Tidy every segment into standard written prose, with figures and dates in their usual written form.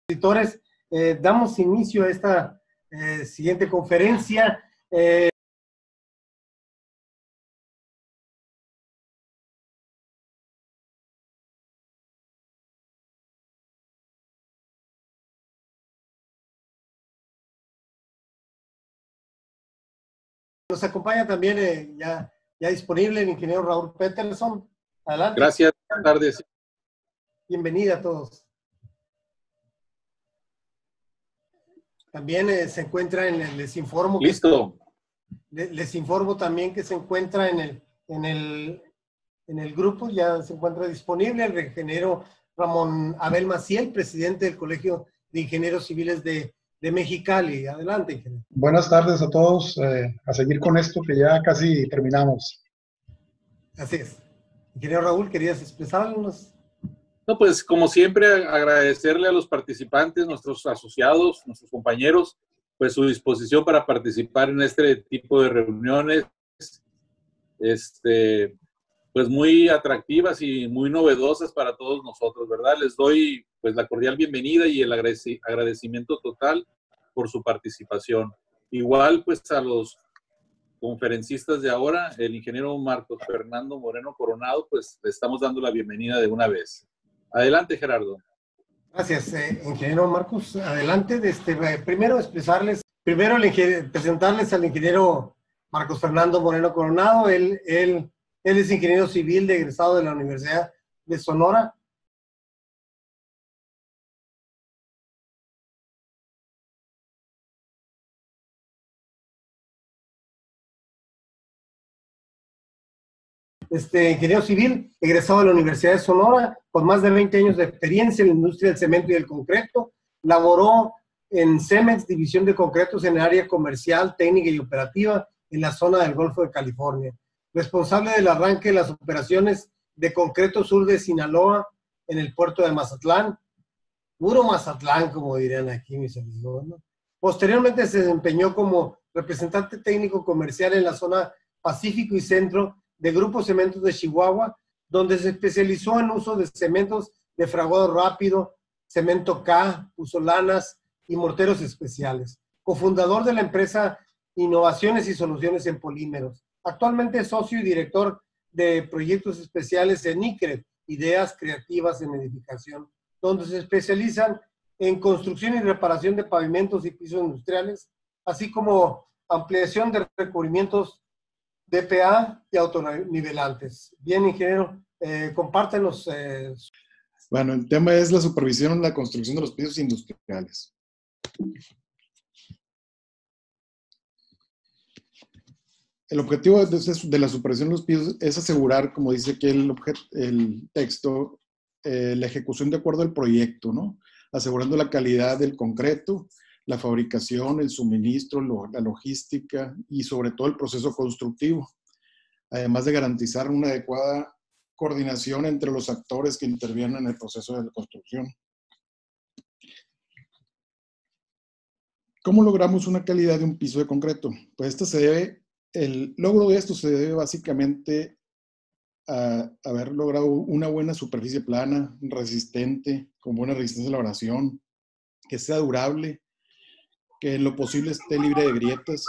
Editores, damos inicio a esta siguiente conferencia. Nos acompaña también ya disponible el ingeniero Raúl Peterson. Adelante. Gracias, buenas tardes. Bienvenida a todos. También se encuentra les informo. Listo. Les informo también que se encuentra en el grupo, ya se encuentra disponible el ingeniero Ramón Abel Maciel, presidente del Colegio de Ingenieros Civiles de Mexicali. Adelante, ingeniero. Buenas tardes a todos. A seguir con esto que ya casi terminamos. Así es. Ingeniero Raúl, ¿querías expresarnos? No, pues como siempre, agradecerle a los participantes, nuestros asociados, nuestros compañeros, pues su disposición para participar en este tipo de reuniones, pues muy atractivas y muy novedosas para todos nosotros, ¿verdad? Les doy pues la cordial bienvenida y el agradecimiento total por su participación. Igual pues a los conferencistas de ahora, el ingeniero Marcos Fernando Moreno Coronado, pues le estamos dando la bienvenida de una vez. Adelante, Gerardo. Gracias, ingeniero Marcos. Adelante. Primero presentarles al ingeniero Marcos Fernando Moreno Coronado. Él es ingeniero civil egresado de la Universidad de Sonora. Ingeniero civil, egresado de la Universidad de Sonora, con más de 20 años de experiencia en la industria del cemento y del concreto. Laboró en Cemex, división de concretos en el área comercial, técnica y operativa en la zona del Golfo de California. Responsable del arranque de las operaciones de concreto sur de Sinaloa en el puerto de Mazatlán. Puro Mazatlán, como dirían aquí mis amigos, ¿no? Posteriormente se desempeñó como representante técnico comercial en la zona Pacífico y Centro de Grupo Cementos de Chihuahua, donde se especializó en uso de cementos de fraguado rápido, cemento K, pusolanas y morteros especiales. Cofundador de la empresa Innovaciones y Soluciones en Polímeros. Actualmente es socio y director de proyectos especiales en ICRED, Ideas Creativas en Edificación, donde se especializan en construcción y reparación de pavimentos y pisos industriales, así como ampliación de recubrimientos DPA y autonivelantes. Bien, ingeniero, compártenos. Bueno, el tema es la supervisión en la construcción de los pisos industriales. El objetivo de la supervisión de los pisos es asegurar, como dice aquí el texto, la ejecución de acuerdo al proyecto, ¿no? Asegurando la calidad del concreto, la fabricación, el suministro, la logística y sobre todo el proceso constructivo, además de garantizar una adecuada coordinación entre los actores que intervienen en el proceso de la construcción. ¿Cómo logramos una calidad de un piso de concreto? Pues el logro de esto se debe básicamente a haber logrado una buena superficie plana, resistente, con buena resistencia a la abrasión, que sea durable, que en lo posible esté libre de grietas,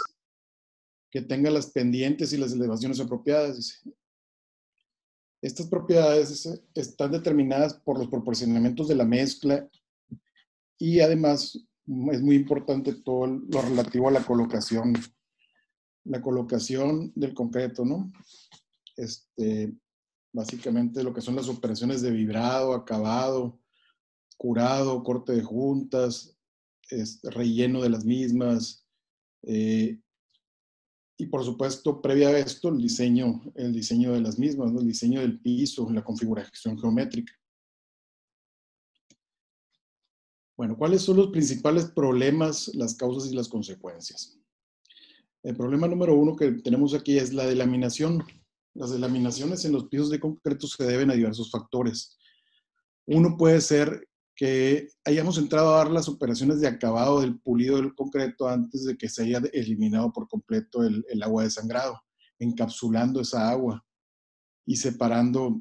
que tenga las pendientes y las elevaciones apropiadas. Estas propiedades están determinadas por los proporcionamientos de la mezcla y además es muy importante todo lo relativo a la colocación del concreto, ¿no? Básicamente lo que son las operaciones de vibrado, acabado, curado, corte de juntas, relleno de las mismas, y por supuesto, previa a esto, el diseño de las mismas, ¿no? El diseño del piso, la configuración geométrica. Bueno, ¿cuáles son los principales problemas, las causas y las consecuencias? El problema número uno que tenemos aquí es la delaminación. Las delaminaciones en los pisos de concreto se deben a diversos factores. Uno puede ser que hayamos entrado a dar las operaciones de acabado del pulido del concreto antes de que se haya eliminado por completo el agua de sangrado, encapsulando esa agua y separando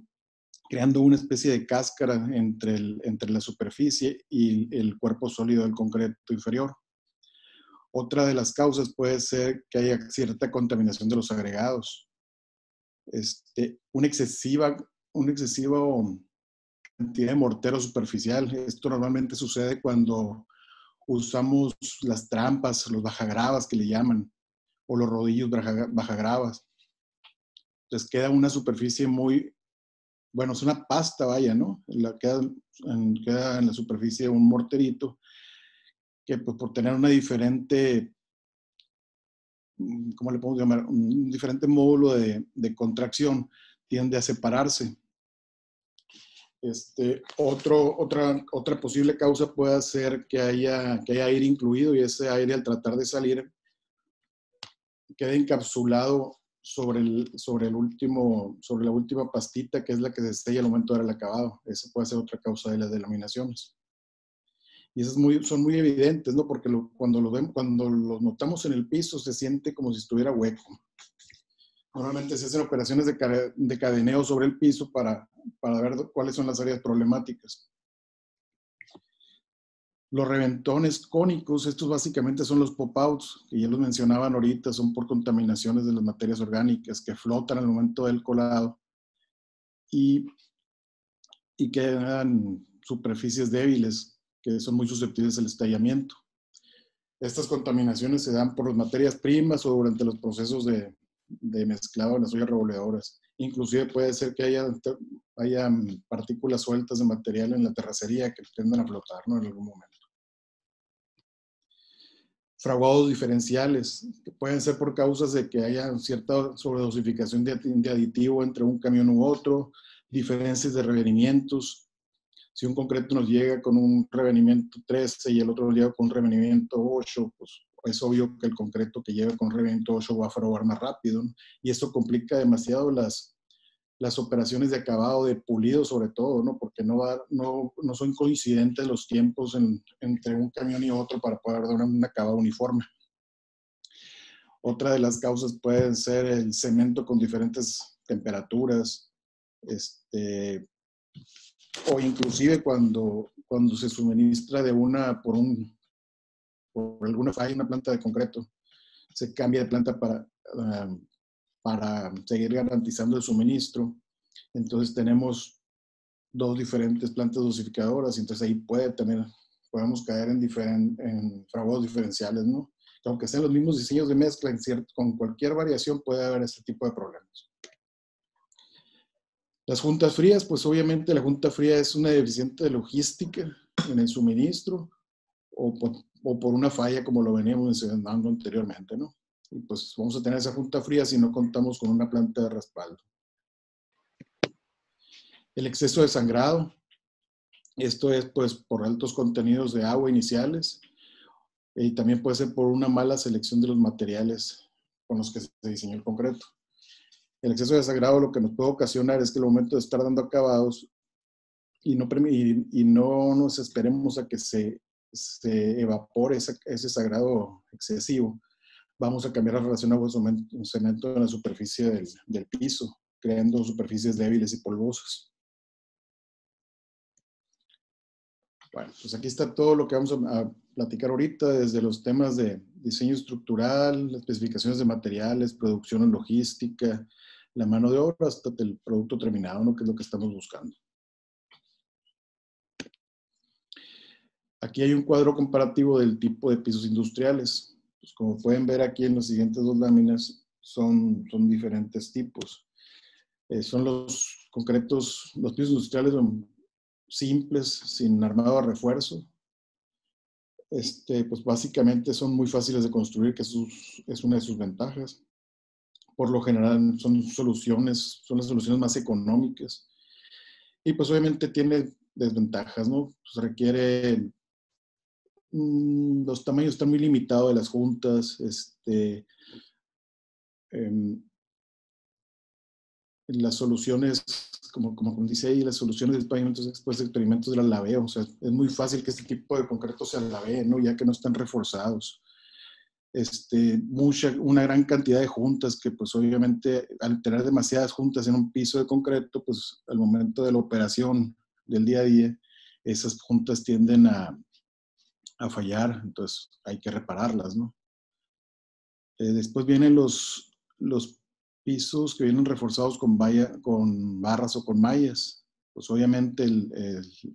creando una especie de cáscara entre la superficie y el cuerpo sólido del concreto inferior. Otra de las causas puede ser que haya cierta contaminación de los agregados. Una excesiva cantidad de mortero superficial. Esto normalmente sucede cuando usamos las trampas, los bajagravas que le llaman, o los rodillos bajagravas. Entonces queda una superficie muy, bueno, es una pasta, vaya, ¿no? Queda en la superficie un morterito que pues, por tener una diferente, ¿cómo le podemos llamar? Un diferente módulo de contracción, tiende a separarse. Otra posible causa puede ser que haya aire incluido y ese aire al tratar de salir queda encapsulado sobre la última pastita, que es la que se sella al momento de dar el acabado. Eso puede ser otra causa de las delaminaciones. Y esas son muy evidentes, ¿no? Porque cuando los notamos en el piso se siente como si estuviera hueco. Normalmente se hacen operaciones de cadeneo sobre el piso para ver cuáles son las áreas problemáticas. Los reventones cónicos, estos básicamente son los pop-outs, que ya los mencionaban ahorita, son por contaminaciones de las materias orgánicas que flotan al momento del colado y quedan superficies débiles que son muy susceptibles al estallamiento. Estas contaminaciones se dan por las materias primas o durante los procesos de mezclado en las ollas revolvedoras. Inclusive puede ser que haya partículas sueltas de material en la terracería que tiendan a flotar, ¿no? En algún momento. Fraguados diferenciales, que pueden ser por causas de que haya cierta sobredosificación de aditivo entre un camión u otro, diferencias de revenimientos. Si un concreto nos llega con un revenimiento 13 y el otro nos llega con un revenimiento 8, pues es obvio que el concreto que llega con revenimiento 8 va a fraguar más rápido, ¿no? Y esto complica demasiado las operaciones de acabado, de pulido sobre todo, ¿no? Porque no son coincidentes los tiempos entre un camión y otro para poder dar un acabado uniforme. Otra de las causas puede ser el cemento con diferentes temperaturas, o inclusive cuando se suministra por alguna falla en una planta de concreto, se cambia de planta para seguir garantizando el suministro. Entonces tenemos dos diferentes plantas dosificadoras, y entonces ahí podemos caer en fraguados diferenciales, ¿no? Aunque sean los mismos diseños de mezcla, con cualquier variación puede haber este tipo de problemas. Las juntas frías, pues obviamente la junta fría es una deficiente de logística en el suministro o por una falla como lo veníamos mencionando anteriormente, ¿no? Y pues vamos a tener esa junta fría si no contamos con una planta de respaldo. El exceso de sangrado, esto es pues por altos contenidos de agua iniciales y también puede ser por una mala selección de los materiales con los que se diseñó el concreto. El exceso de sangrado lo que nos puede ocasionar es que al momento de estar dando acabados y no nos esperemos a que se evapore ese sangrado excesivo, vamos a cambiar la relación agua-cemento en la superficie del piso, creando superficies débiles y polvosas. Bueno, pues aquí está todo lo que vamos a platicar ahorita, desde los temas de diseño estructural, especificaciones de materiales, producción en logística, la mano de obra, hasta el producto terminado, ¿no? Que es lo que estamos buscando. Aquí hay un cuadro comparativo del tipo de pisos industriales. Pues como pueden ver aquí en las siguientes dos láminas, son diferentes tipos. Son los concretos, los pisos industriales son simples, sin armado a refuerzo. Pues básicamente son muy fáciles de construir, que es una de sus ventajas. Por lo general son las soluciones más económicas. Y pues obviamente tiene desventajas, ¿no? Pues requiere, los tamaños están muy limitados de las juntas, las soluciones, como dice ahí, las soluciones de pavimentos después de experimentos del alabeo. O sea, es muy fácil que este tipo de concreto se alabee, ¿no? Ya que no están reforzados. una gran cantidad de juntas que pues obviamente al tener demasiadas juntas en un piso de concreto, pues al momento de la operación del día a día, esas juntas tienden a fallar, entonces hay que repararlas, ¿no? Después vienen los pisos que vienen reforzados con barras o con mallas. Pues obviamente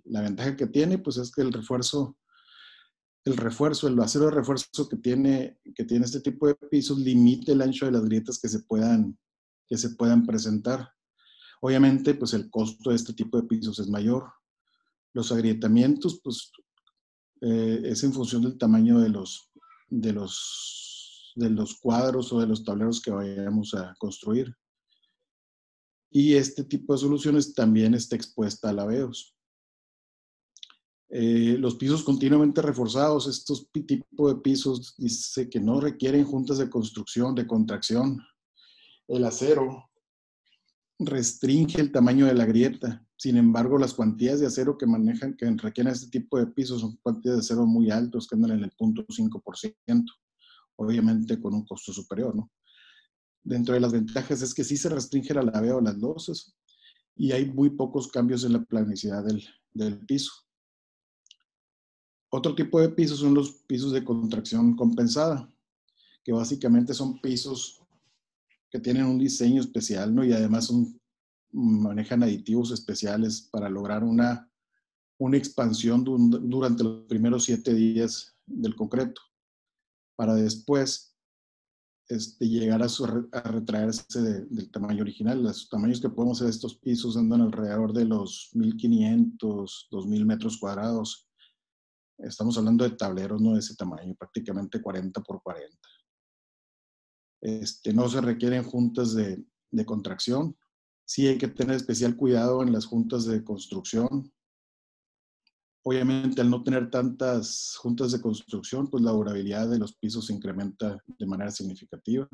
la ventaja que tiene pues es que el acero de refuerzo que tiene este tipo de pisos limita el ancho de las grietas que se puedan presentar. Obviamente, pues el costo de este tipo de pisos es mayor. Los agrietamientos, pues, es en función del tamaño de los cuadros o de los tableros que vayamos a construir. Y este tipo de soluciones también está expuesta a laveos. Los pisos continuamente reforzados, estos tipos de pisos dice que no requieren juntas de construcción, de contracción. El acero restringe el tamaño de la grieta. Sin embargo, las cuantías de acero que requieren este tipo de pisos son cuantías de acero muy altos, que andan en el 0.5%, obviamente con un costo superior, ¿no? Dentro de las ventajas es que sí se restringe el alaveo de las losas y hay muy pocos cambios en la planicidad del piso. Otro tipo de pisos son los pisos de contracción compensada, que básicamente son pisos que tienen un diseño especial, ¿no? Y además manejan aditivos especiales para lograr una expansión durante los primeros 7 días del concreto, para después llegar a retraerse del tamaño original. Los tamaños que podemos hacer de estos pisos andan alrededor de los 1,500, 2,000 metros cuadrados. Estamos hablando de tableros, no de ese tamaño, prácticamente 40 por 40. No se requieren juntas de contracción. Sí hay que tener especial cuidado en las juntas de construcción. Obviamente, al no tener tantas juntas de construcción, pues la durabilidad de los pisos se incrementa de manera significativa.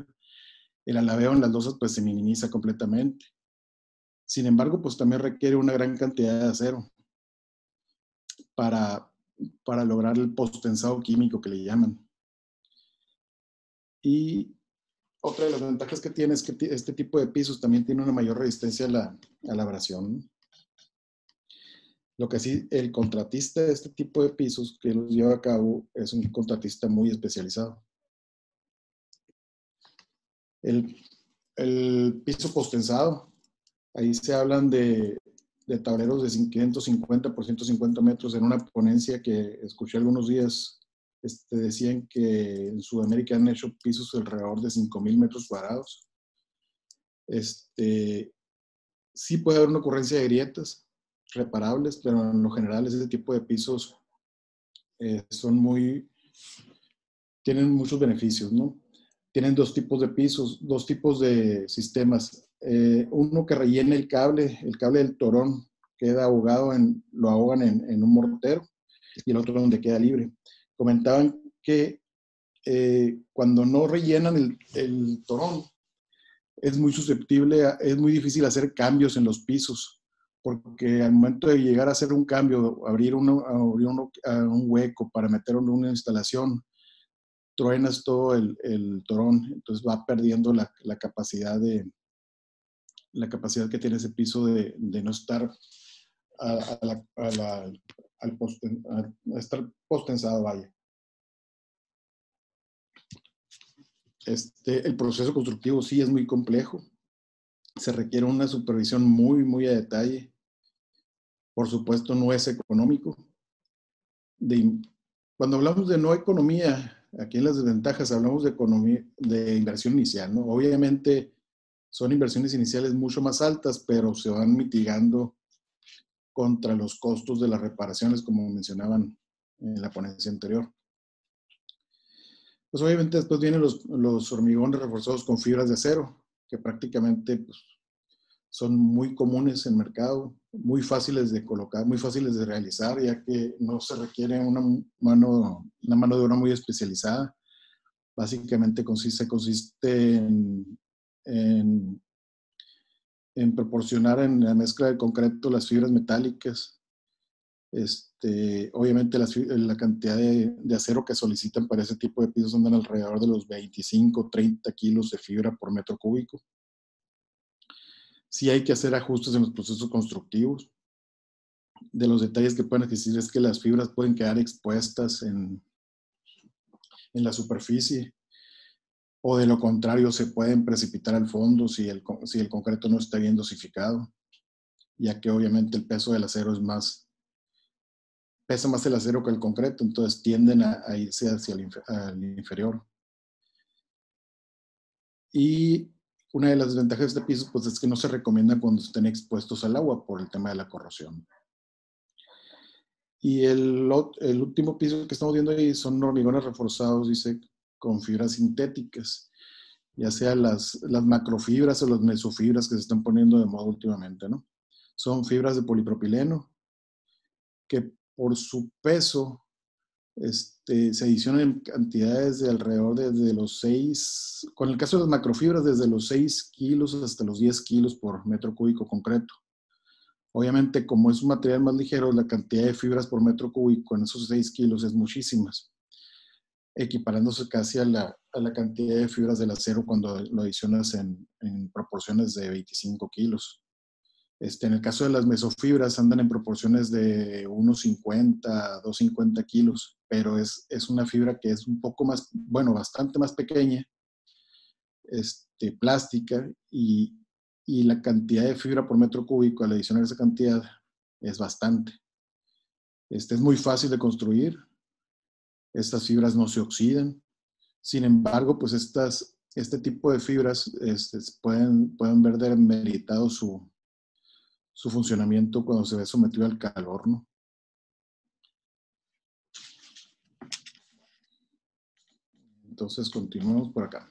El alaveo en las losas pues se minimiza completamente. Sin embargo, pues también requiere una gran cantidad de acero para lograr el post-tensado químico que le llaman. Y otra de las ventajas que tiene es que este tipo de pisos también tiene una mayor resistencia a la abrasión. Lo que sí, el contratista de este tipo de pisos que los lleva a cabo es un contratista muy especializado. El piso postensado, ahí se hablan de tableros de 550 por 150 metros. En una ponencia que escuché algunos días, decían que en Sudamérica han hecho pisos alrededor de 5,000 metros cuadrados. Sí puede haber una ocurrencia de grietas reparables, pero en lo general ese tipo de pisos tienen muchos beneficios, ¿no? Tienen 2 tipos de pisos, 2 tipos de sistemas. Uno que rellena el cable del torón queda ahogado, lo ahogan en un mortero, y el otro donde queda libre. Comentaban que cuando no rellenan el torón, es muy es muy difícil hacer cambios en los pisos, porque al momento de llegar a hacer un cambio, abrir un hueco para meter una instalación, truenas todo el torón, entonces va perdiendo la capacidad que tiene ese piso de no estar a estar postensado, vaya. El proceso constructivo sí es muy complejo. Se requiere una supervisión muy, muy a detalle. Por supuesto, no es económico. Cuando hablamos de no economía, aquí en las desventajas hablamos de inversión inicial, ¿no? Obviamente son inversiones iniciales mucho más altas, pero se van mitigando contra los costos de las reparaciones, como mencionaban en la ponencia anterior. Pues obviamente después vienen los hormigones reforzados con fibras de acero, que prácticamente pues, son muy comunes en el mercado, muy fáciles de colocar, muy fáciles de realizar, ya que no se requiere una mano de obra muy especializada. Básicamente consiste en proporcionar en la mezcla de concreto las fibras metálicas Obviamente la cantidad de acero que solicitan para ese tipo de pisos andan alrededor de los 25, 30 kilos de fibra por metro cúbico. Sí hay que hacer ajustes en los procesos constructivos. De los detalles que pueden existir es que las fibras pueden quedar expuestas en la superficie, o de lo contrario se pueden precipitar al fondo si el concreto no está bien dosificado, ya que obviamente el peso del acero pesa más el acero que el concreto, entonces tienden a irse hacia el inferior. Y una de las desventajas de este piso pues, es que no se recomienda cuando estén expuestos al agua por el tema de la corrosión. Y el último piso que estamos viendo ahí son hormigones reforzados, dice, con fibras sintéticas, ya sea las macrofibras o las mesofibras que se están poniendo de moda últimamente, ¿no? Son fibras de polipropileno que por su peso se adicionan en cantidades de alrededor desde los 6, con el caso de las macrofibras, desde los 6 kilos hasta los 10 kilos por metro cúbico concreto. Obviamente, como es un material más ligero, la cantidad de fibras por metro cúbico en esos 6 kilos es muchísimas, equiparándose casi a la cantidad de fibras del acero cuando lo adicionas en proporciones de 25 kilos. En el caso de las mesofibras andan en proporciones de 1,50 a 2,50 kilos, pero es una fibra que es un poco más, bueno, bastante más pequeña, plástica, y la cantidad de fibra por metro cúbico al adicionar esa cantidad es bastante. Es muy fácil de construir, estas fibras no se oxidan, sin embargo, pues este tipo de fibras pueden ver demeritado su funcionamiento cuando se ve sometido al calor, ¿no? Entonces, continuamos por acá.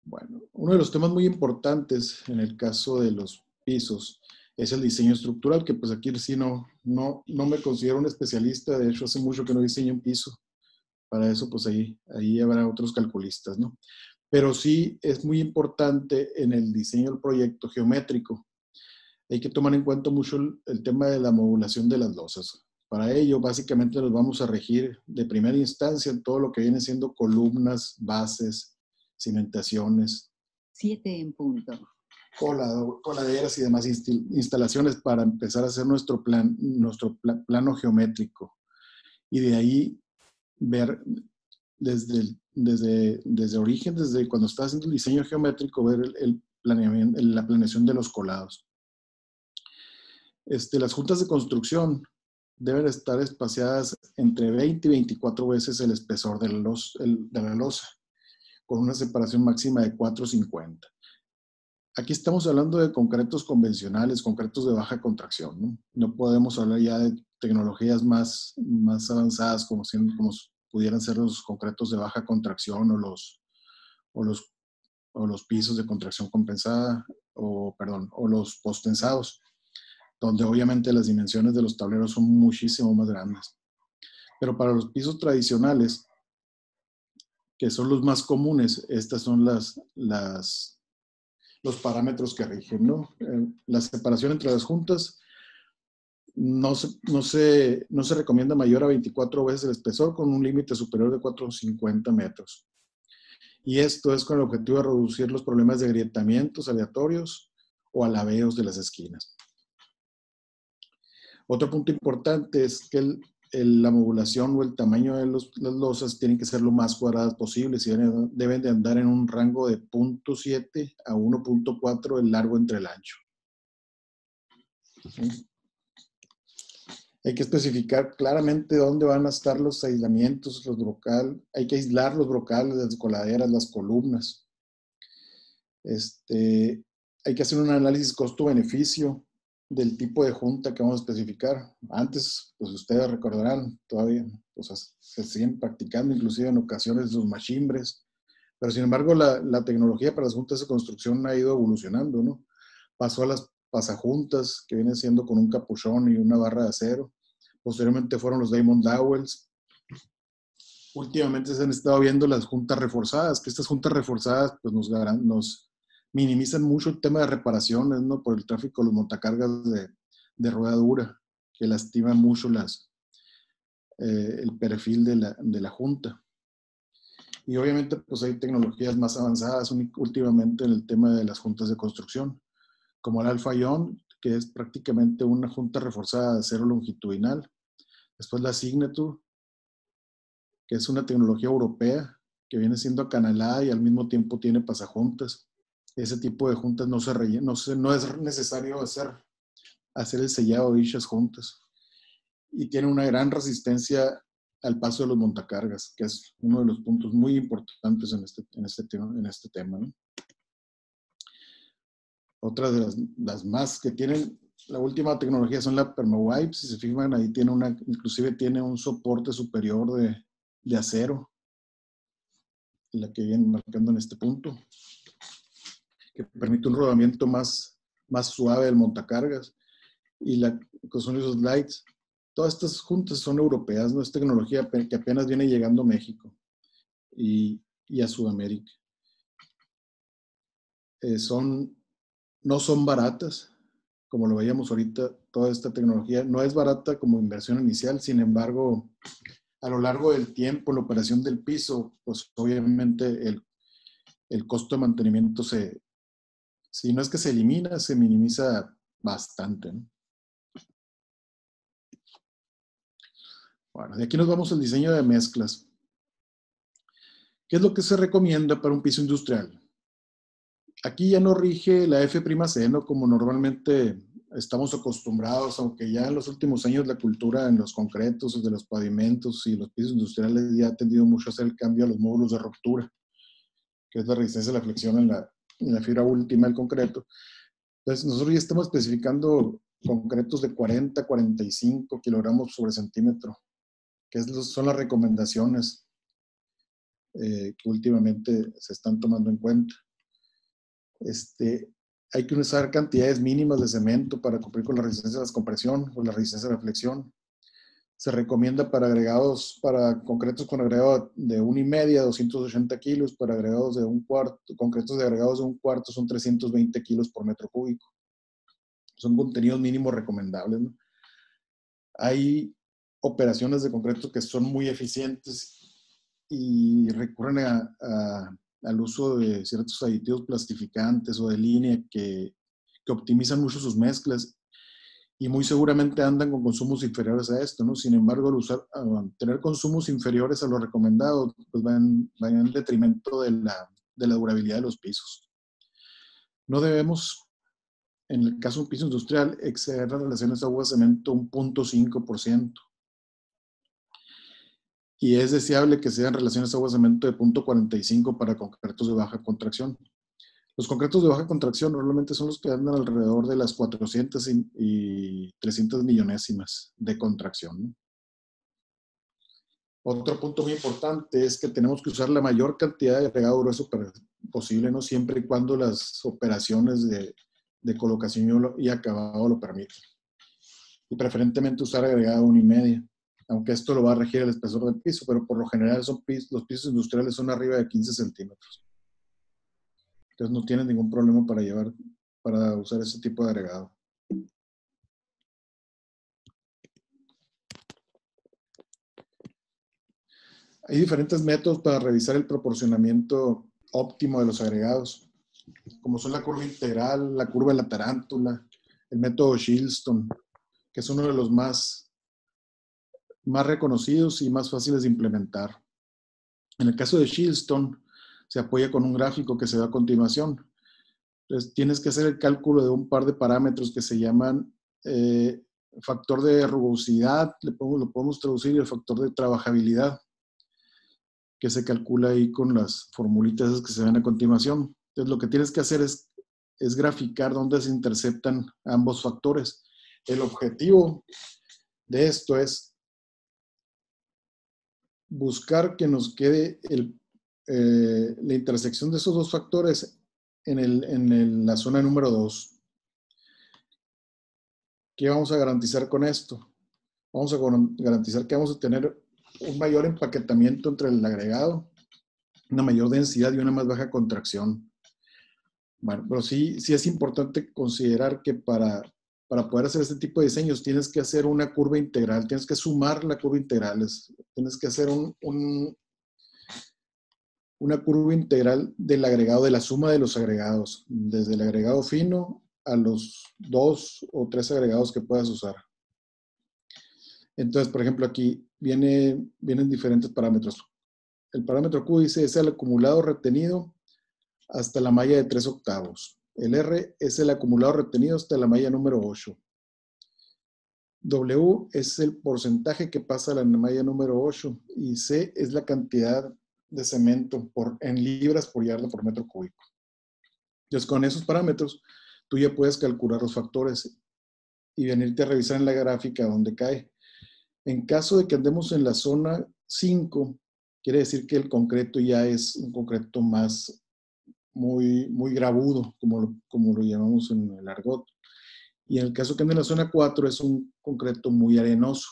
Bueno, uno de los temas muy importantes en el caso de los pisos es el diseño estructural, que pues aquí sí no me considero un especialista. De hecho, hace mucho que no diseño un piso. Para eso, pues ahí habrá otros calculistas, ¿no? Pero sí es muy importante en el diseño del proyecto geométrico. Hay que tomar en cuenta mucho el tema de la modulación de las losas. Para ello, básicamente nos vamos a regir de primera instancia en todo lo que viene siendo columnas, bases, cimentaciones, 7 en punto, coladeras y demás instalaciones para empezar a hacer nuestro plano geométrico. Y de ahí ver desde origen, desde cuando estás haciendo el diseño geométrico, ver la planeación de los colados. Las juntas de construcción deben estar espaciadas entre 20 y 24 veces el espesor de la losa, con una separación máxima de 4,50. Aquí estamos hablando de concretos convencionales, concretos de baja contracción, ¿no? No podemos hablar ya de tecnologías más avanzadas como pudieran ser los concretos de baja contracción o los pisos de contracción compensada, o los postensados, donde obviamente las dimensiones de los tableros son muchísimo más grandes. Pero para los pisos tradicionales, que son los más comunes, estas son los parámetros que rigen, ¿no? La separación entre las juntas no se recomienda mayor a 24 veces el espesor, con un límite superior de 4,50 metros. Y esto es con el objetivo de reducir los problemas de agrietamientos aleatorios o alabeos de las esquinas. Otro punto importante es que la modulación o el tamaño de las losas tienen que ser lo más cuadradas posible, y deben de andar en un rango de 0,7 a 1,4 el largo entre el ancho. ¿Sí? Hay que especificar claramente dónde van a estar los aislamientos, hay que aislar los brocales, las coladeras, las columnas. Hay que hacer un análisis costo-beneficio del tipo de junta que vamos a especificar. Antes, pues ustedes recordarán, todavía pues, se siguen practicando inclusive en ocasiones los machimbres, pero sin embargo la tecnología para las juntas de construcción ha ido evolucionando, ¿no? Pasó a las pasajuntas, que vienen siendo con un capuchón y una barra de acero. Posteriormente fueron los Diamond Dowels. Últimamente se han estado viendo las juntas reforzadas, que estas juntas reforzadas pues nos minimizan mucho el tema de reparaciones, ¿no? Por el tráfico de los montacargas de rueda dura. que lastima mucho el perfil de la junta. Y obviamente pues hay tecnologías más avanzadas últimamente en el tema de las juntas de construcción, como el Alpha Ion, que es prácticamente una junta reforzada de acero longitudinal. Después la Signature, que es una tecnología europea que viene siendo acanalada y al mismo tiempo tiene pasajuntas. Ese tipo de juntas no es necesario hacer el sellado de dichas juntas. Y tiene una gran resistencia al paso de los montacargas, que es uno de los puntos muy importantes en este tema, ¿no? Otra de las más que tienen la última tecnología son la Permawipe. Si se fijan, ahí inclusive tiene un soporte superior de acero, la que viene marcando en este punto, que permite un rodamiento más suave del montacargas. Y que son esos lights. Todas estas juntas son europeas, ¿no? Es tecnología que apenas viene llegando a México y a Sudamérica. No son baratas, como lo veíamos ahorita. Toda esta tecnología no es barata como inversión inicial, sin embargo, a lo largo del tiempo, la operación del piso, pues obviamente el costo de mantenimiento si no es que se elimina, se minimiza bastante, ¿no? Bueno, de aquí nos vamos al diseño de mezclas. ¿Qué es lo que se recomienda para un piso industrial? Aquí ya no rige la F''C, ¿no? Como normalmente estamos acostumbrados, aunque ya en los últimos años la cultura en los concretos, de los pavimentos y los pisos industriales ya ha tendido mucho a hacer el cambio a los módulos de ruptura, que es la resistencia a la flexión en la fibra última del concreto. Entonces, nosotros ya estamos especificando concretos de 40 45 kilogramos sobre centímetro, que son las recomendaciones que últimamente se están tomando en cuenta. Hay que usar cantidades mínimas de cemento para cumplir con la resistencia a la descompresión o la resistencia a la flexión. Se recomienda para concretos con agregado de 1,5 a 280 kilos, para agregados de 1/4, concretos de agregados de 1/4 son 320 kilos por metro cúbico. Son contenidos mínimos recomendables, ¿no? Hay operaciones de concreto que son muy eficientes y recurren al uso de ciertos aditivos plastificantes o de línea que optimizan mucho sus mezclas y muy seguramente andan con consumos inferiores a esto, ¿no? Sin embargo, al tener consumos inferiores a lo recomendado, pues van en detrimento de la durabilidad de los pisos. No debemos, en el caso de un piso industrial, exceder las relaciones agua-cemento un 0.5%. Y es deseable que sean relaciones agua-cemento de 0.45 para concretos de baja contracción. Los concretos de baja contracción normalmente son los que andan alrededor de las 400 y 300 millonésimas de contracción, ¿no? Otro punto muy importante es que tenemos que usar la mayor cantidad de agregado grueso posible, ¿no? Siempre y cuando las operaciones de colocación y acabado lo permitan. Y preferentemente usar agregado 1,5. Aunque esto lo va a regir el espesor del piso, pero por lo general los pisos industriales son arriba de 15 centímetros. Entonces no tienen ningún problema para usar ese tipo de agregado. Hay diferentes métodos para revisar el proporcionamiento óptimo de los agregados, como son la curva integral, la curva de la tarántula, el método Shilston, que es uno de los más reconocidos y más fáciles de implementar. En el caso de Shilston, se apoya con un gráfico que se ve a continuación. Entonces, tienes que hacer el cálculo de un par de parámetros que se llaman factor de rugosidad, lo podemos traducir, y el factor de trabajabilidad, que se calcula ahí con las formulitas que se ven a continuación. Entonces, lo que tienes que hacer es graficar dónde se interceptan ambos factores. El objetivo de esto es buscar que nos quede la intersección de esos dos factores en la zona número 2. ¿Qué vamos a garantizar con esto? Vamos a garantizar que vamos a tener un mayor empaquetamiento entre el agregado, una mayor densidad y una más baja contracción. Bueno, pero sí es importante considerar que para para poder hacer este tipo de diseños tienes que hacer una curva integral, tienes que sumar la curva integral, tienes que hacer una curva integral del agregado, de la suma de los agregados, desde el agregado fino a los 2 o 3 agregados que puedas usar. Entonces, por ejemplo, aquí vienen diferentes parámetros. El parámetro Q dice es el acumulado retenido hasta la malla de 3/8. El R es el acumulado retenido hasta la malla número 8. W es el porcentaje que pasa a la malla número 8. Y C es la cantidad de cemento en libras por yarda por metro cúbico. Entonces, con esos parámetros, tú ya puedes calcular los factores y venirte a revisar en la gráfica dónde cae. En caso de que andemos en la zona 5, quiere decir que el concreto ya es un concreto más muy gravudo, como lo llamamos en el argot. Y en el caso que ande en la zona 4 es un concreto muy arenoso.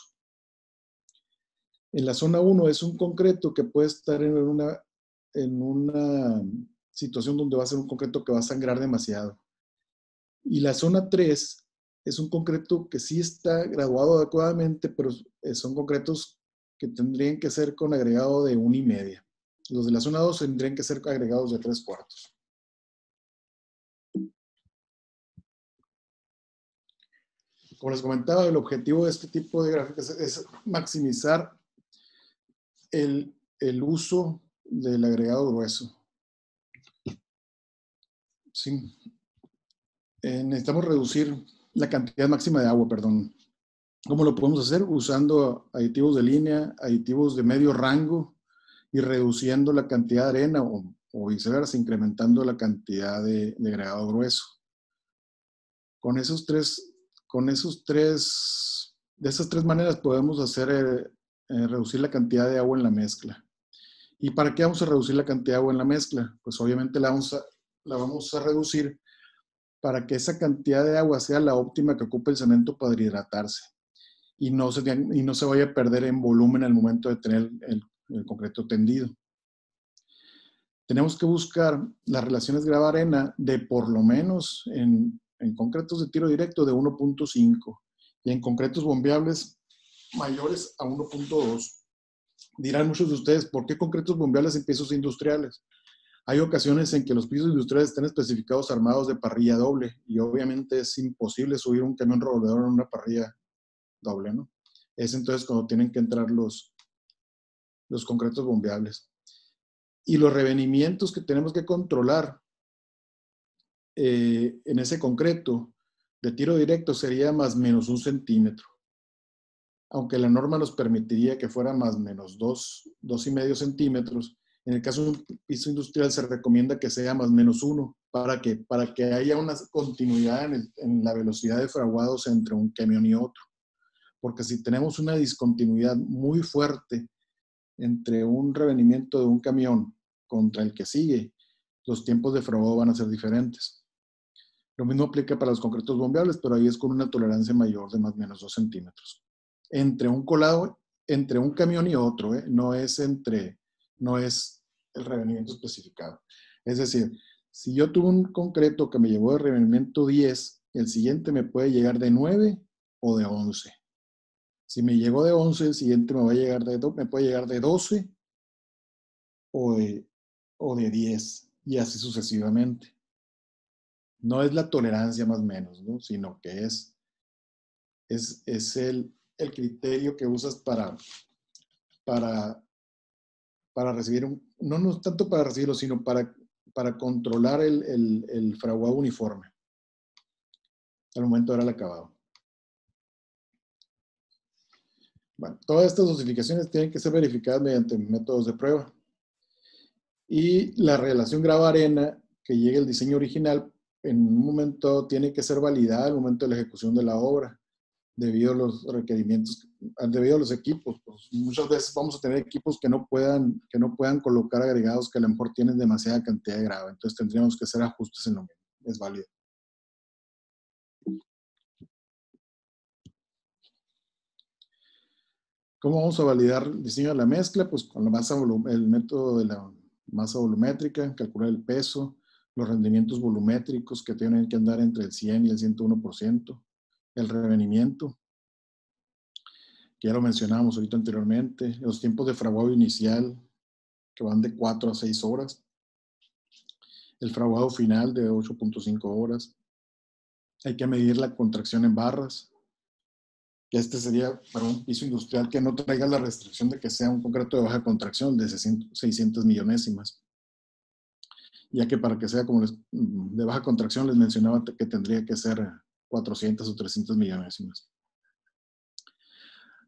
En la zona 1 es un concreto que puede estar en una situación donde va a ser un concreto que va a sangrar demasiado. Y la zona 3 es un concreto que sí está graduado adecuadamente, pero son concretos que tendrían que ser con agregado de 1,5. Los de la zona 2 tendrían que ser agregados de 3/4. Como les comentaba, el objetivo de este tipo de gráficas es maximizar el uso del agregado grueso. Sí. Necesitamos reducir la cantidad máxima de agua, perdón. ¿Cómo lo podemos hacer? Usando aditivos de línea, aditivos de medio rango y reduciendo la cantidad de arena o viceversa, incrementando la cantidad de agregado grueso. De esas tres maneras podemos hacer reducir la cantidad de agua en la mezcla. ¿Y para qué vamos a reducir la cantidad de agua en la mezcla? Pues obviamente la vamos a reducir para que esa cantidad de agua sea la óptima que ocupe el cemento para hidratarse y no se vaya a perder en volumen al momento de tener el concreto tendido. Tenemos que buscar las relaciones grava-arena de por lo menos en concretos de tiro directo de 1.5 y en concretos bombeables mayores a 1.2. Dirán muchos de ustedes, ¿por qué concretos bombeables en pisos industriales? Hay ocasiones en que los pisos industriales están especificados armados de parrilla doble y obviamente es imposible subir un camión revolvedor en una parrilla doble, ¿no? Es entonces cuando tienen que entrar los concretos bombeables. Y los revenimientos que tenemos que controlar en ese concreto de tiro directo sería más menos 1 centímetro. Aunque la norma nos permitiría que fuera más menos 2,5 centímetros. En el caso de un piso industrial se recomienda que sea más menos 1. ¿Para qué? Para que haya una continuidad en la velocidad de fraguados entre un camión y otro. Porque si tenemos una discontinuidad muy fuerte entre un revenimiento de un camión contra el que sigue, los tiempos de fraguado van a ser diferentes. Lo mismo aplica para los concretos bombeables, pero ahí es con una tolerancia mayor de más o menos 2 centímetros. Entre un colado, entre un camión y otro, no es el revenimiento especificado. Es decir, si yo tuve un concreto que me llevó de revenimiento 10, el siguiente me puede llegar de 9 o de 11. Si me llegó de 11, el siguiente me puede llegar de 12 o de 10 y así sucesivamente. No es la tolerancia más o menos, ¿no? Sino que es el criterio que usas para recibir no tanto para recibirlo, sino para controlar el fraguado uniforme al momento de dar el acabado. Bueno, todas estas dosificaciones tienen que ser verificadas mediante métodos de prueba. Y la relación grava-arena que llegue al diseño original en un momento tiene que ser validada al momento de la ejecución de la obra, debido a los requerimientos, debido a los equipos. Pues muchas veces vamos a tener equipos que no puedan colocar agregados que a lo mejor tienen demasiada cantidad de grava. Entonces tendríamos que hacer ajustes en lo mismo. Es válido. ¿Cómo vamos a validar el diseño de la mezcla? Pues con el método de la masa volumétrica, calcular el peso, los rendimientos volumétricos que tienen que andar entre el 100 y el 101%, el revenimiento, que ya lo mencionábamos ahorita anteriormente, los tiempos de fraguado inicial, que van de 4 a 6 horas, el fraguado final de 8.5 horas. Hay que medir la contracción en barras. Este sería para un piso industrial que no traiga la restricción de que sea un concreto de baja contracción de 600 millonésimas. Ya que para que sea como de baja contracción les mencionaba que tendría que ser 400 o 300 millonésimas.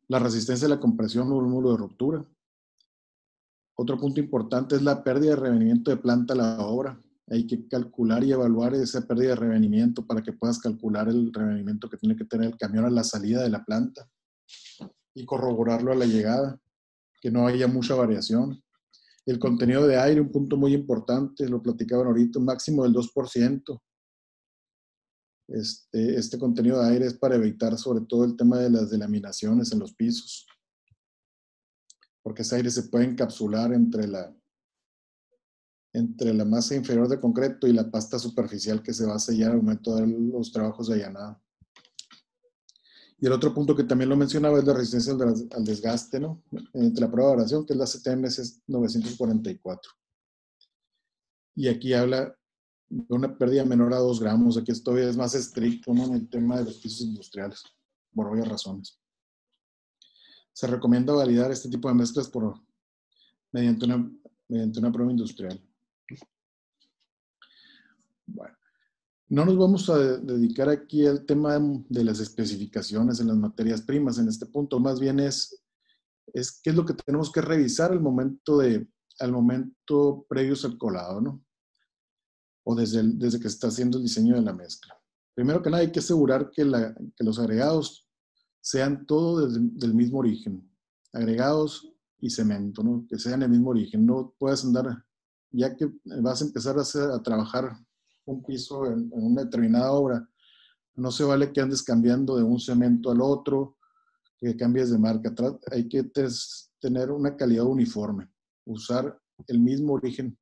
La resistencia a la compresión o el módulo de ruptura. Otro punto importante es la pérdida de revenimiento de planta a la obra. Hay que calcular y evaluar esa pérdida de revenimiento para que puedas calcular el revenimiento que tiene que tener el camión a la salida de la planta y corroborarlo a la llegada, que no haya mucha variación. El contenido de aire, un punto muy importante, lo platicaban ahorita, un máximo del 2%. Este contenido de aire es para evitar sobre todo el tema de las delaminaciones en los pisos, porque ese aire se puede encapsular entre la masa inferior de concreto y la pasta superficial que se va a sellar al momento de los trabajos de allanado. Y el otro punto que también lo mencionaba es la resistencia al desgaste, ¿no? Entre la prueba de variación, que es la CTMS 944. Y aquí habla de una pérdida menor a 2 gramos. Aquí esto es más estricto, ¿no?, en el tema de los pisos industriales, por varias razones. Se recomienda validar este tipo de mezclas mediante una prueba industrial. Bueno, no nos vamos a dedicar aquí al tema de las especificaciones en las materias primas en este punto. Más bien es qué es lo que tenemos que revisar al momento previos al colado, ¿no? O desde que se está haciendo el diseño de la mezcla. Primero que nada hay que asegurar que los agregados sean todos del mismo origen. Agregados y cemento, ¿no? Que sean del mismo origen. No puedes andar, ya que vas a empezar a trabajar un piso en una determinada obra, no se vale que andes cambiando de un cemento al otro, que cambies de marca. Hay que tener una calidad uniforme, usar el mismo origen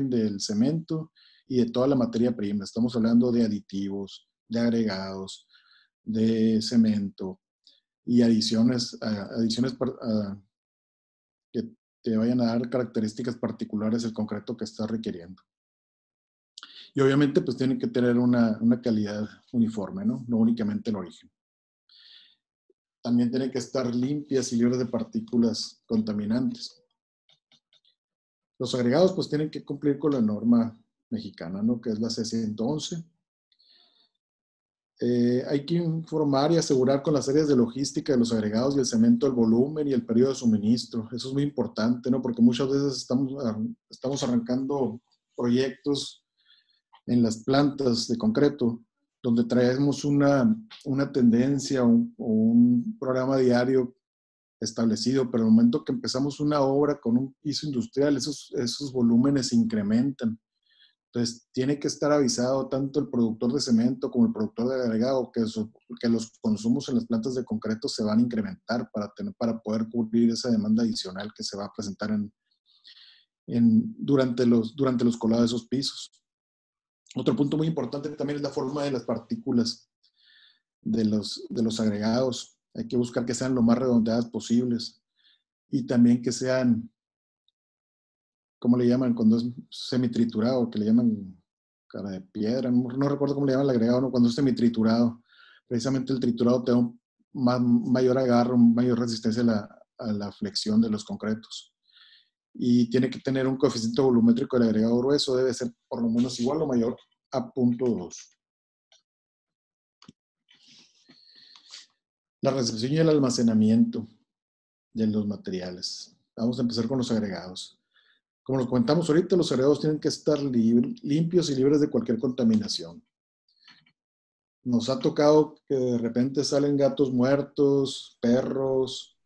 del cemento y de toda la materia prima. Estamos hablando de aditivos, de agregados, de cemento y adiciones que te vayan a dar características particulares del concreto que estás requiriendo. Y obviamente pues tienen que tener una calidad uniforme, ¿no? No únicamente el origen. También tienen que estar limpias y libres de partículas contaminantes. Los agregados pues tienen que cumplir con la norma mexicana, ¿no?, que es la C111. Hay que informar y asegurar con las áreas de logística de los agregados y el cemento el volumen y el periodo de suministro. Eso es muy importante, ¿no?, porque muchas veces estamos arrancando proyectos en las plantas de concreto donde traemos una tendencia o un programa diario establecido, pero al momento que empezamos una obra con un piso industrial, esos volúmenes se incrementan. Entonces, tiene que estar avisado tanto el productor de cemento como el productor de agregado que los consumos en las plantas de concreto se van a incrementar para poder cubrir esa demanda adicional que se va a presentar durante los colados de esos pisos. Otro punto muy importante también es la forma de las partículas de los agregados. Hay que buscar que sean lo más redondeadas posibles y también que sean, ¿cómo le llaman? Cuando es semitriturado, que le llaman cara de piedra, no recuerdo cómo le llaman el agregado, ¿no?, cuando es semitriturado. Precisamente el triturado te da un mayor agarro, mayor resistencia a la flexión de los concretos. Y tiene que tener un coeficiente volumétrico del agregado grueso, debe ser por lo menos igual o mayor a 0.2. La recepción y el almacenamiento de los materiales. Vamos a empezar con los agregados. Como lo comentamos ahorita, los agregados tienen que estar limpios y libres de cualquier contaminación. Nos ha tocado que de repente salen gatos muertos, perros,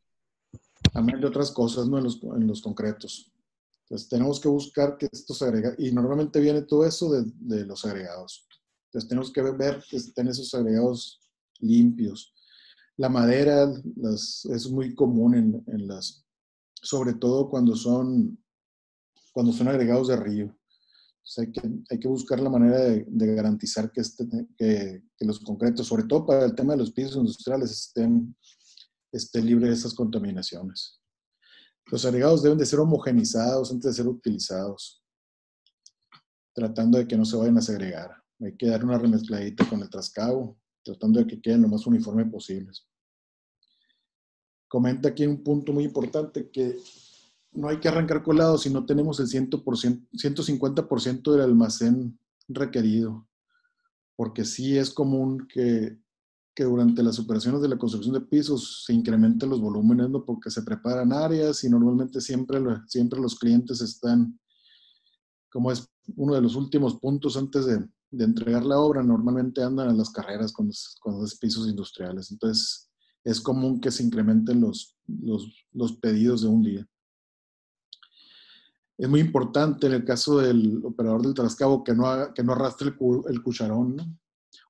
amén de otras cosas, ¿no?, en los concretos. Entonces tenemos que buscar que estos agregados, y normalmente viene todo eso de los agregados. Entonces tenemos que ver que estén esos agregados limpios. La madera es muy común sobre todo cuando son agregados de río. sea, hay que buscar la manera de garantizar que los concretos, sobre todo para el tema de los pisos industriales, estén libres de esas contaminaciones. Los agregados deben de ser homogenizados antes de ser utilizados, tratando de que no se vayan a segregar. Hay que dar una remezcladita con el trascabo, tratando de que queden lo más uniforme posibles. Comenta aquí un punto muy importante, que no hay que arrancar colados si no tenemos el 150% del almacén requerido, porque sí es común que durante las operaciones de la construcción de pisos se incrementen los volúmenes, ¿no? Porque se preparan áreas y normalmente siempre los clientes están, como es uno de los últimos puntos antes de entregar la obra, normalmente andan a las carreras con los pisos industriales. Entonces es común que se incrementen los pedidos de un día. Es muy importante en el caso del operador del trascabo que no arrastre el cucharón, ¿no?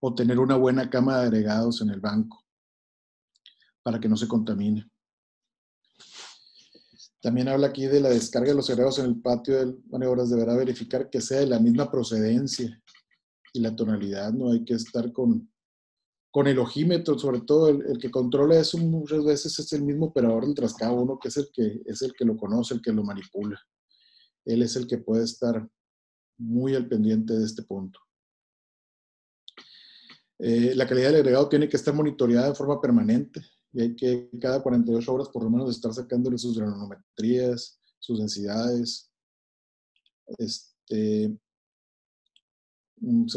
O tener una buena cama de agregados en el banco para que no se contamine. También habla aquí de la descarga de los agregados en el patio de maniobras. Deberá verificar que sea de la misma procedencia y la tonalidad, ¿no? Hay que estar con el ojímetro, sobre todo el que controla eso muchas veces es el mismo operador del trascabo, uno que es el que lo conoce, el que lo manipula. Él es el que puede estar muy al pendiente de este punto. La calidad del agregado tiene que estar monitoreada de forma permanente y hay que cada 48 horas por lo menos estar sacándole sus granometrías, sus densidades. Se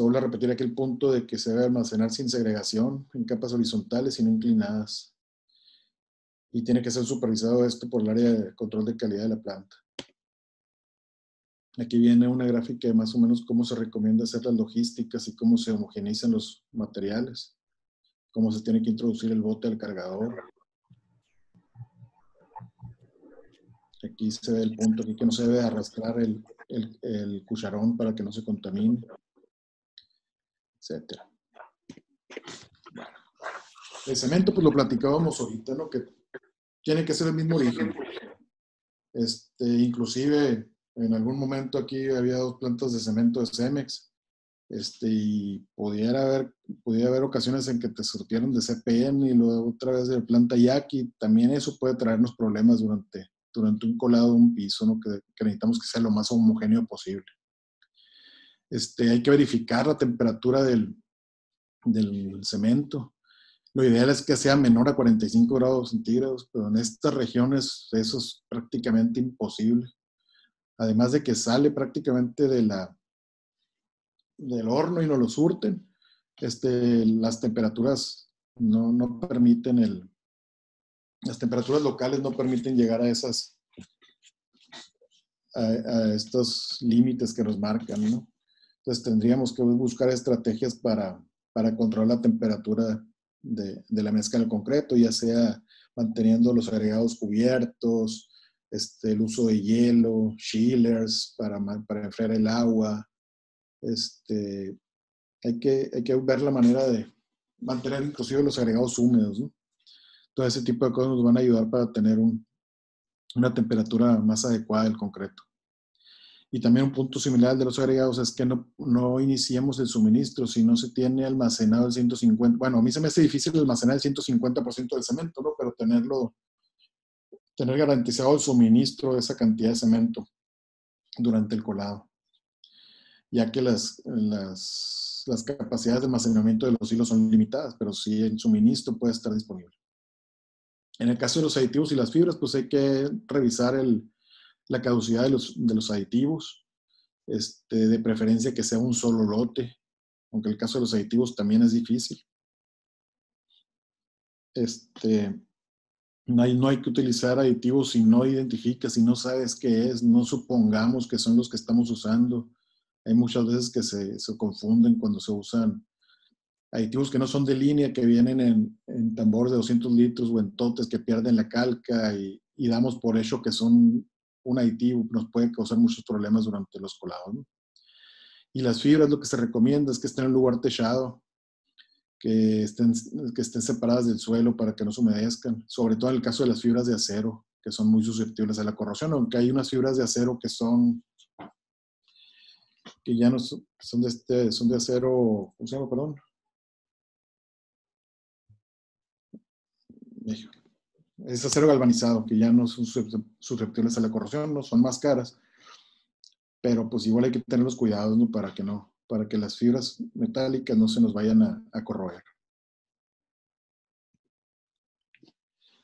vuelve a repetir aquí el punto de que se debe almacenar sin segregación, en capas horizontales y no inclinadas. Y tiene que ser supervisado esto por el área de control de calidad de la planta. Aquí viene una gráfica de más o menos cómo se recomienda hacer las logísticas y cómo se homogeneizan los materiales, cómo se tiene que introducir el bote al cargador. Aquí se ve el punto aquí que no se debe arrastrar el cucharón para que no se contamine, etc. Bueno, el cemento, pues lo platicábamos ahorita, ¿no? Que tiene que ser el mismo origen. Inclusive en algún momento aquí había 2 plantas de cemento de Cemex, y pudiera haber ocasiones en que te surtieron de CPN y luego otra vez de planta Yaqui. También eso puede traernos problemas durante un colado de un piso, ¿no? Que necesitamos que sea lo más homogéneo posible. Hay que verificar la temperatura del cemento. Lo ideal es que sea menor a 45 grados centígrados, pero en estas regiones eso es prácticamente imposible. Además de que sale prácticamente del horno y no lo surten, las temperaturas no permiten las temperaturas locales no permiten llegar a estos límites que nos marcan, ¿no? Entonces tendríamos que buscar estrategias para controlar la temperatura de la mezcla del concreto, ya sea manteniendo los agregados cubiertos, el uso de hielo, chillers para enfriar el agua. Hay que ver la manera de mantener inclusive los agregados húmedos, ¿no? Todo ese tipo de cosas nos van a ayudar para tener una temperatura más adecuada del concreto. Y también un punto similar de los agregados es que no iniciemos el suministro si no se tiene almacenado el 150%. Bueno, a mí se me hace difícil almacenar el 150% del cemento, ¿no? Pero tener garantizado el suministro de esa cantidad de cemento durante el colado, ya que las capacidades de almacenamiento de los hilos son limitadas, pero sí el suministro puede estar disponible. En el caso de los aditivos y las fibras, pues hay que revisar la caducidad de los aditivos, de preferencia que sea un solo lote, aunque el caso de los aditivos también es difícil. No hay que utilizar aditivos si no identificas, si no sabes qué es, no supongamos que son los que estamos usando. Hay muchas veces que se confunden cuando se usan aditivos que no son de línea, que vienen en tambores de 200 litros o en totes que pierden la calca y damos por hecho que son un aditivo, nos puede causar muchos problemas durante los colados, ¿no? Y las fibras, lo que se recomienda es que estén en un lugar techado, que estén separadas del suelo para que no se humedezcan, sobre todo en el caso de las fibras de acero, que son muy susceptibles a la corrosión, aunque hay unas fibras de acero que son que ya no son de acero, ¿cómo se llama? Perdón. Es acero galvanizado, que ya no son susceptibles a la corrosión, no son más caras, pero pues igual hay que tener los cuidados, ¿no? Para que las fibras metálicas no se nos vayan a corroer.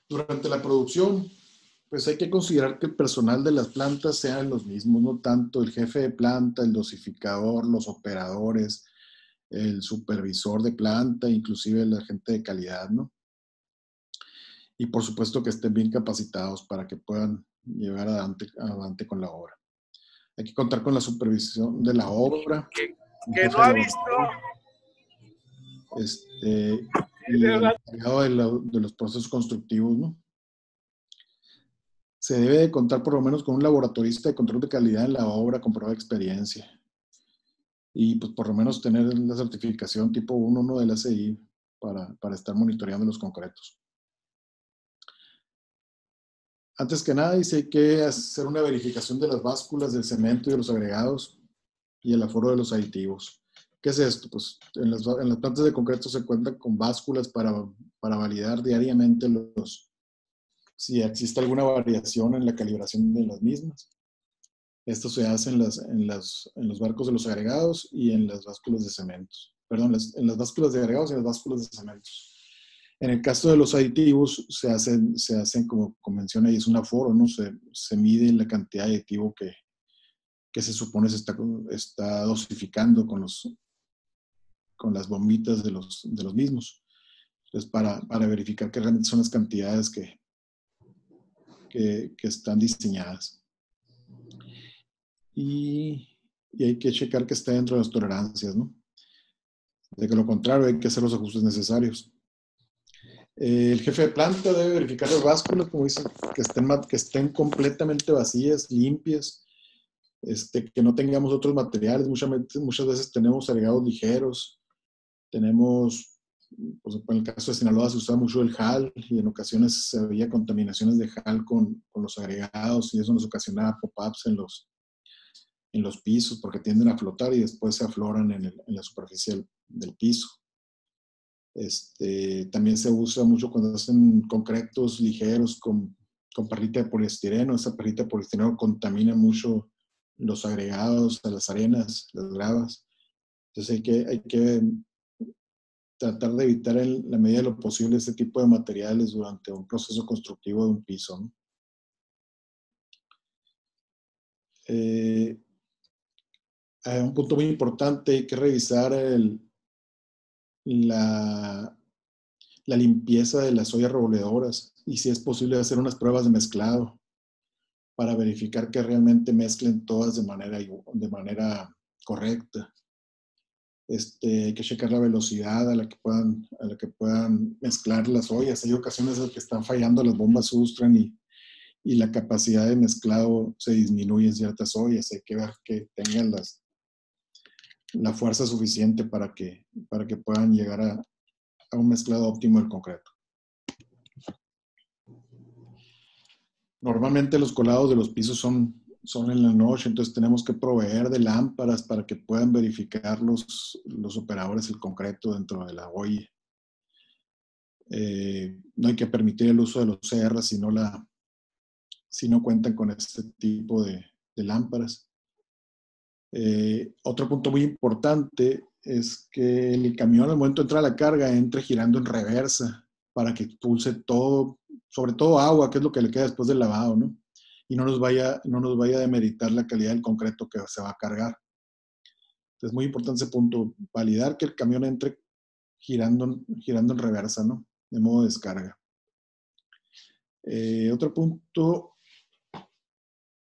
Durante la producción, pues hay que considerar que el personal de las plantas sean los mismos, no tanto el jefe de planta, el dosificador, los operadores, el supervisor de planta, inclusive el agente de calidad, ¿no? Y por supuesto que estén bien capacitados para que puedan llevar adelante con la obra. Hay que contar con la supervisión de la obra. Que no ha visto. Y el encargado de los procesos constructivos, ¿no? Se debe de contar por lo menos con un laboratorista de control de calidad en la obra con prueba de experiencia. Y pues por lo menos tener la certificación tipo 1 del ACI para estar monitoreando los concretos. Antes que nada, dice hay que hacer una verificación de las básculas del cemento y de los agregados y el aforo de los aditivos. ¿Qué es esto? Pues en las plantas de concreto se cuentan con básculas para validar diariamente si existe alguna variación en la calibración de las mismas. Esto se hace en los barcos de los agregados y en las básculas de cementos. Perdón, en las básculas de agregados y en las básculas de cementos. En el caso de los aditivos, se hacen como menciona, y es un aforo, ¿no? Se mide la cantidad de aditivo que se supone se está dosificando con las bombitas de los mismos. Entonces, para verificar que realmente son las cantidades que están diseñadas. Y hay que checar que esté dentro de las tolerancias, ¿no? De que lo contrario, hay que hacer los ajustes necesarios. El jefe de planta debe verificar las básculas, como dicen, que estén completamente vacías, limpias, que no tengamos otros materiales. Muchas veces tenemos agregados ligeros, tenemos, pues en el caso de Sinaloa se usa mucho el HAL y en ocasiones se veía contaminaciones de HAL con los agregados y eso nos ocasionaba pop-ups en los pisos porque tienden a flotar y después se afloran en la superficie del piso. También se usa mucho cuando hacen concretos ligeros con perlita de poliestireno. Esa perlita de poliestireno contamina mucho los agregados, a las arenas, las gravas. Entonces hay que tratar de evitar en la medida de lo posible este tipo de materiales durante un proceso constructivo de un piso, ¿no? Un punto muy importante, hay que revisar la limpieza de las ollas revolvedoras y si es posible hacer unas pruebas de mezclado para verificar que realmente mezclen todas de manera correcta. Hay que checar la velocidad a la que puedan mezclar las ollas. Hay ocasiones en las que están fallando las bombas Sustran y la capacidad de mezclado se disminuye en ciertas ollas. Hay que ver que tengan la fuerza suficiente para que puedan llegar a un mezclado óptimo del concreto. Normalmente los colados de los pisos son en la noche, entonces tenemos que proveer de lámparas para que puedan verificar los operadores el concreto dentro de la olla. No hay que permitir el uso de los CR si no cuentan con este tipo de lámparas. Otro punto muy importante es que el camión al momento de entrar a la carga entre girando en reversa para que expulse todo, sobre todo agua, que es lo que le queda después del lavado, ¿no? Y no nos vaya a demeritar la calidad del concreto que se va a cargar. Entonces, muy importante ese punto, validar que el camión entre girando en reversa, ¿no? De modo de descarga. Otro punto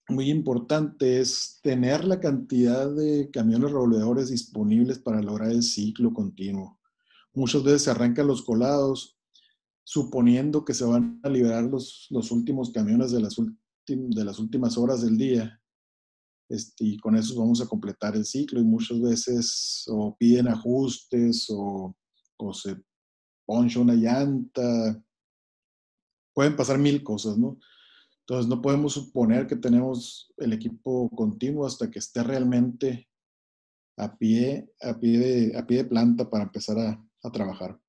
muy importante es tener la cantidad de camiones revolvedores disponibles para lograr el ciclo continuo. Muchas veces se arrancan los colados suponiendo que se van a liberar los últimos camiones de las últimas horas del día. Y con eso vamos a completar el ciclo y muchas veces o piden ajustes o se poncha una llanta. Pueden pasar mil cosas, ¿no? Entonces no podemos suponer que tenemos el equipo continuo hasta que esté realmente a pie de planta para empezar a trabajar.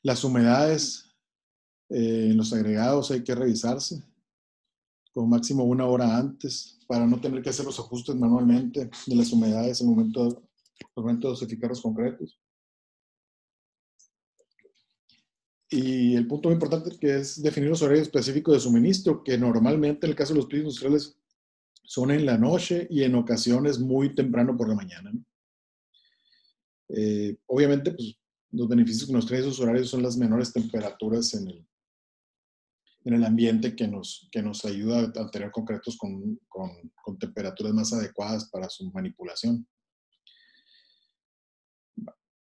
Las humedades en los agregados hay que revisarse con máximo 1 hora antes para no tener que hacer los ajustes manualmente de las humedades en el momento de dosificar los concretos. Y el punto muy importante que es definir los horarios específicos de suministro, que normalmente en el caso de los pisos industriales son en la noche y en ocasiones muy temprano por la mañana, ¿no? Obviamente, pues, los beneficios que nos traen esos horarios son las menores temperaturas en el ambiente que nos ayuda a tener concretos con temperaturas más adecuadas para su manipulación.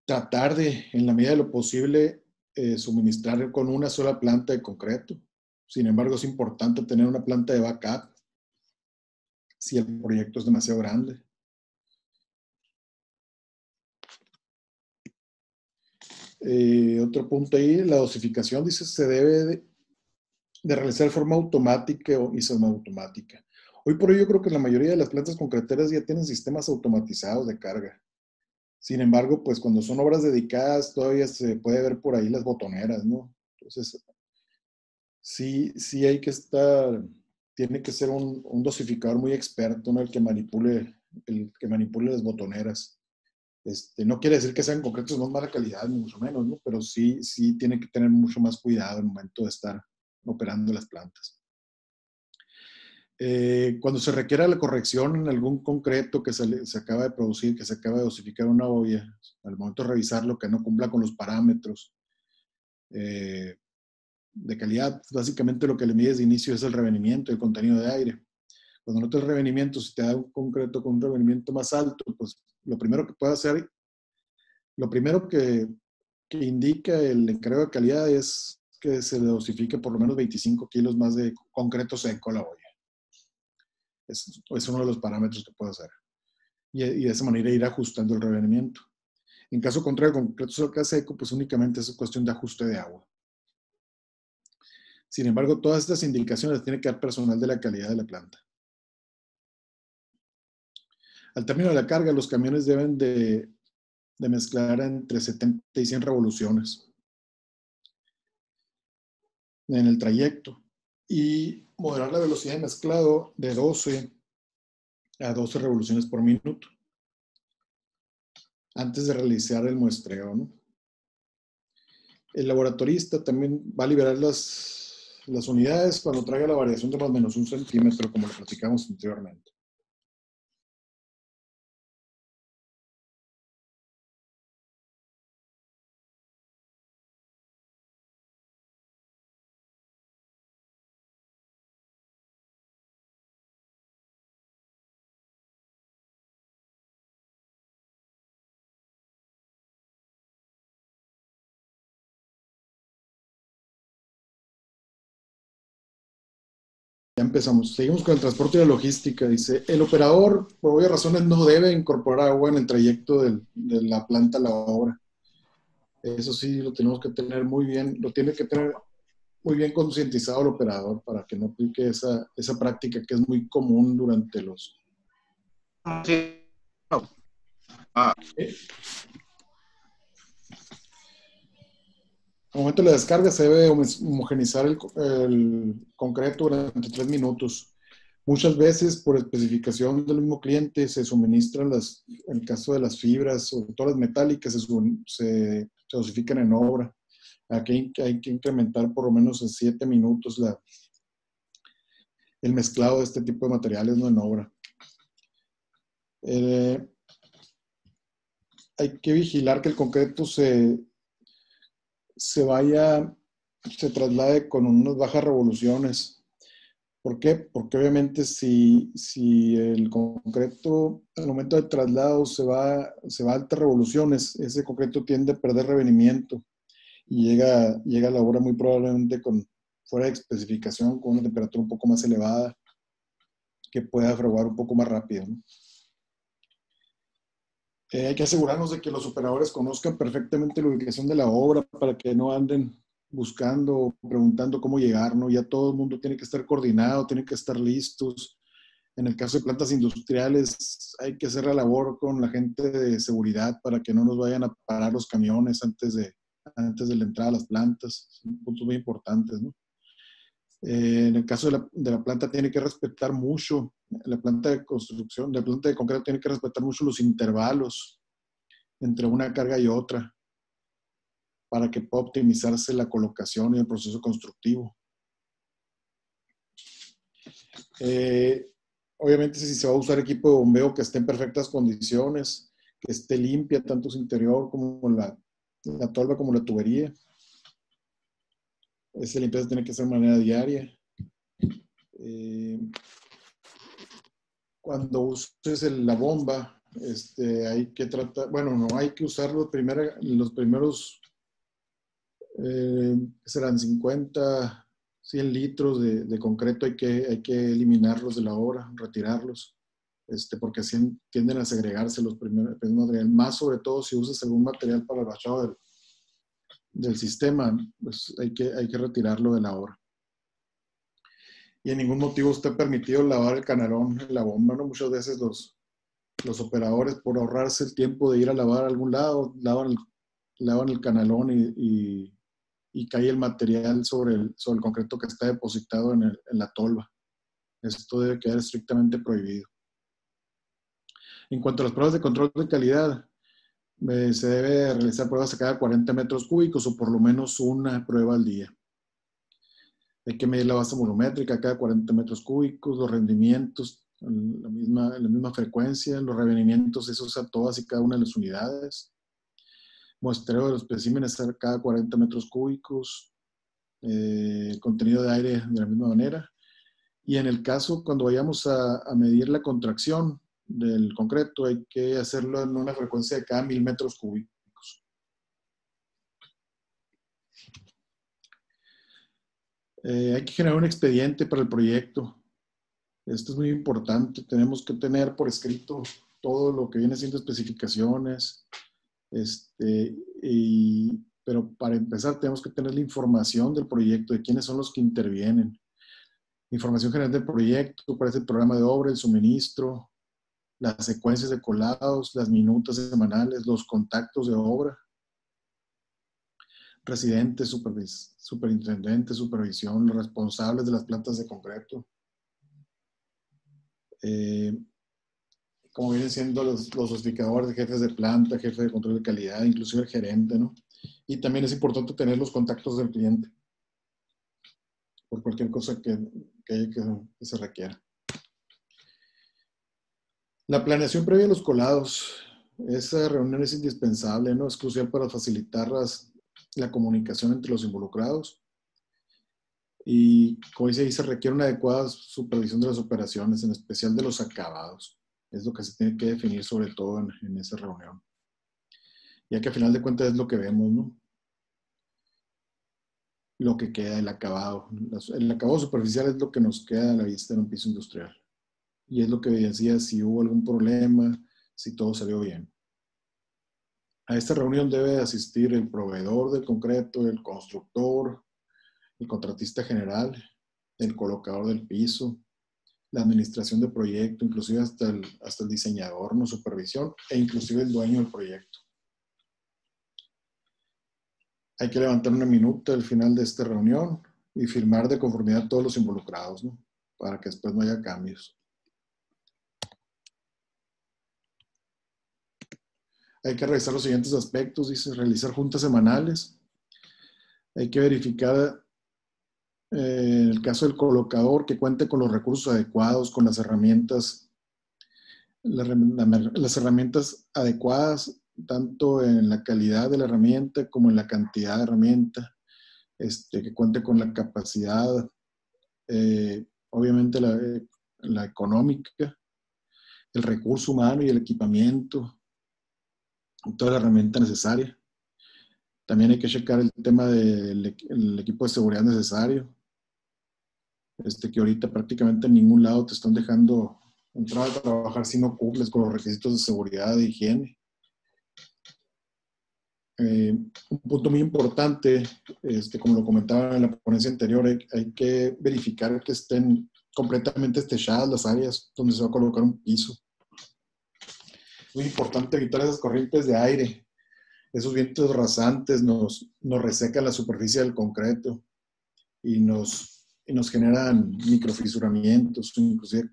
Tratar de, en la medida de lo posible, suministrar con una sola planta de concreto. Sin embargo, es importante tener una planta de backup si el proyecto es demasiado grande. Otro punto ahí, la dosificación, dice, se debe de realizar de forma automática y semiautomática. Hoy por hoy yo creo que la mayoría de las plantas concreteras ya tienen sistemas automatizados de carga. Sin embargo, pues cuando son obras dedicadas todavía se puede ver por ahí las botoneras, ¿no? Entonces, sí hay que tiene que ser un dosificador muy experto, ¿no? El que manipule las botoneras. No quiere decir que sean concretos de más mala calidad, ni mucho menos, ¿no? Pero sí tiene que tener mucho más cuidado en el momento de estar operando las plantas. Cuando se requiera la corrección en algún concreto que se acaba de producir, que se acaba de dosificar una olla, al momento de revisarlo, que no cumpla con los parámetros de calidad, básicamente lo que le mides de inicio es el revenimiento, el contenido de aire. Cuando notas el revenimiento, si te da un concreto con un revenimiento más alto, pues lo primero que puede hacer, lo primero que indica el encargo de calidad es que se le dosifique por lo menos 25 kilos más de concreto seco a la olla. Es uno de los parámetros que puede hacer. Y de esa manera ir ajustando el revenimiento. En caso contrario, con concreto seco, pues únicamente es cuestión de ajuste de agua. Sin embargo, todas estas indicaciones tiene que dar personal de la calidad de la planta. Al término de la carga, los camiones deben de mezclar entre 70 y 100 revoluciones en el trayecto y moderar la velocidad de mezclado de 12 a 12 revoluciones por minuto antes de realizar el muestreo, ¿no? El laboratorista también va a liberar las unidades cuando traiga la variación de más o menos 1 centímetro, como lo platicamos anteriormente. Ya empezamos. Seguimos con el transporte y la logística. Dice, el operador, por obvias razones, no debe incorporar agua en el trayecto de la planta a la obra. Eso sí, lo tenemos que tener muy bien, lo tiene que tener muy bien concientizado el operador para que no aplique esa práctica que es muy común durante los... Sí. Al momento de la descarga se debe homogenizar el concreto durante 3 minutos. Muchas veces, por especificación del mismo cliente, se suministran en el caso de las fibras, sobre todo las metálicas, se dosifican en obra. Aquí hay que incrementar por lo menos en 7 minutos el mezclado de este tipo de materiales, no en obra. Hay que vigilar que el concreto se traslade con unas bajas revoluciones. ¿Por qué? Porque obviamente si el concreto al momento del traslado se va a altas revoluciones, ese concreto tiende a perder revenimiento y llega a la obra muy probablemente fuera de especificación, con una temperatura un poco más elevada que pueda fraguar un poco más rápido, ¿no? Hay que asegurarnos de que los operadores conozcan perfectamente la ubicación de la obra para que no anden buscando o preguntando cómo llegar, ¿no? Ya todo el mundo tiene que estar coordinado, tiene que estar listos. En el caso de plantas industriales, hay que hacer la labor con la gente de seguridad para que no nos vayan a parar los camiones antes de la entrada a las plantas. Son puntos muy importantes, ¿no? En el caso de la planta, tiene que respetar mucho, la planta de construcción, la planta de concreto tiene que respetar mucho los intervalos entre una carga y otra para que pueda optimizarse la colocación y el proceso constructivo. Obviamente, si se va a usar equipo de bombeo que esté en perfectas condiciones, que esté limpia tanto su interior como la tolva como la tubería. Esa limpieza tiene que ser de manera diaria. Cuando uses la bomba, hay que tratar, bueno, no hay que usarlo los primeros, serán 50, 100 litros de concreto, hay que eliminarlos de la obra, retirarlos, porque así tienden a segregarse los primeros materiales, más sobre todo si usas algún material para el bachado del sistema, pues hay que retirarlo de la obra. Y en ningún motivo está permitido lavar el canalón en la bomba, ¿no? Muchas veces los operadores, por ahorrarse el tiempo de ir a lavar a algún lado, lavan el canalón y cae el material sobre el concreto que está depositado en la tolva. Esto debe quedar estrictamente prohibido. En cuanto a las pruebas de control de calidad, se debe realizar pruebas a cada 40 metros cúbicos o por lo menos una prueba al día. Hay que medir la base volumétrica a cada 40 metros cúbicos, los rendimientos en la misma frecuencia, los revenimientos, esos a todas y cada una de las unidades. Muestreo de los especímenes a cada 40 metros cúbicos, contenido de aire de la misma manera. Y en el caso, cuando vayamos a medir la contracción del concreto, hay que hacerlo en una frecuencia de cada 1000 metros cúbicos. Hay que generar un expediente para el proyecto. Esto es muy importante. Tenemos que tener por escrito todo lo que viene siendo especificaciones. Pero para empezar tenemos que tener la información del proyecto, de quiénes son los que intervienen. Información general del proyecto, cuál es el programa de obra, el suministro, las secuencias de colados, las minutas semanales, los contactos de obra, residentes, superintendentes, supervisión, los responsables de las plantas de concreto. Como vienen siendo los dosificadores, jefes de planta, jefe de control de calidad, inclusive el gerente, ¿no? Y también es importante tener los contactos del cliente por cualquier cosa que se requiera. La planeación previa a los colados. Esa reunión es indispensable, ¿no? Es crucial para facilitar la comunicación entre los involucrados. Y, como dice ahí, se requiere una adecuada supervisión de las operaciones, en especial de los acabados. Es lo que se tiene que definir sobre todo en esa reunión. Ya que a final de cuentas es lo que vemos, ¿no? Lo que queda del acabado. El acabado superficial es lo que nos queda a la vista en un piso industrial. Y es lo que decía si hubo algún problema, si todo salió bien. A esta reunión debe asistir el proveedor del concreto, el constructor, el contratista general, el colocador del piso, la administración del proyecto, inclusive hasta el diseñador, no supervisión, e inclusive el dueño del proyecto. Hay que levantar una minuta al final de esta reunión y firmar de conformidad a todos los involucrados, ¿no? Para que después no haya cambios. Hay que revisar los siguientes aspectos, dice, realizar juntas semanales. Hay que verificar, en el caso del colocador, que cuente con los recursos adecuados, con las herramientas adecuadas, tanto en la calidad de la herramienta como en la cantidad de herramienta, que cuente con la capacidad, obviamente la económica, el recurso humano y el equipamiento, toda la herramienta necesaria. También hay que checar el tema del equipo de seguridad necesario, que ahorita prácticamente en ningún lado te están dejando entrar a trabajar si no cumples con los requisitos de seguridad e higiene. Un punto muy importante, como lo comentaba en la ponencia anterior, hay que verificar que estén completamente estechadas las áreas donde se va a colocar un piso. Muy importante evitar esas corrientes de aire. Esos vientos rasantes nos resecan la superficie del concreto y nos generan microfisuramientos, inclusive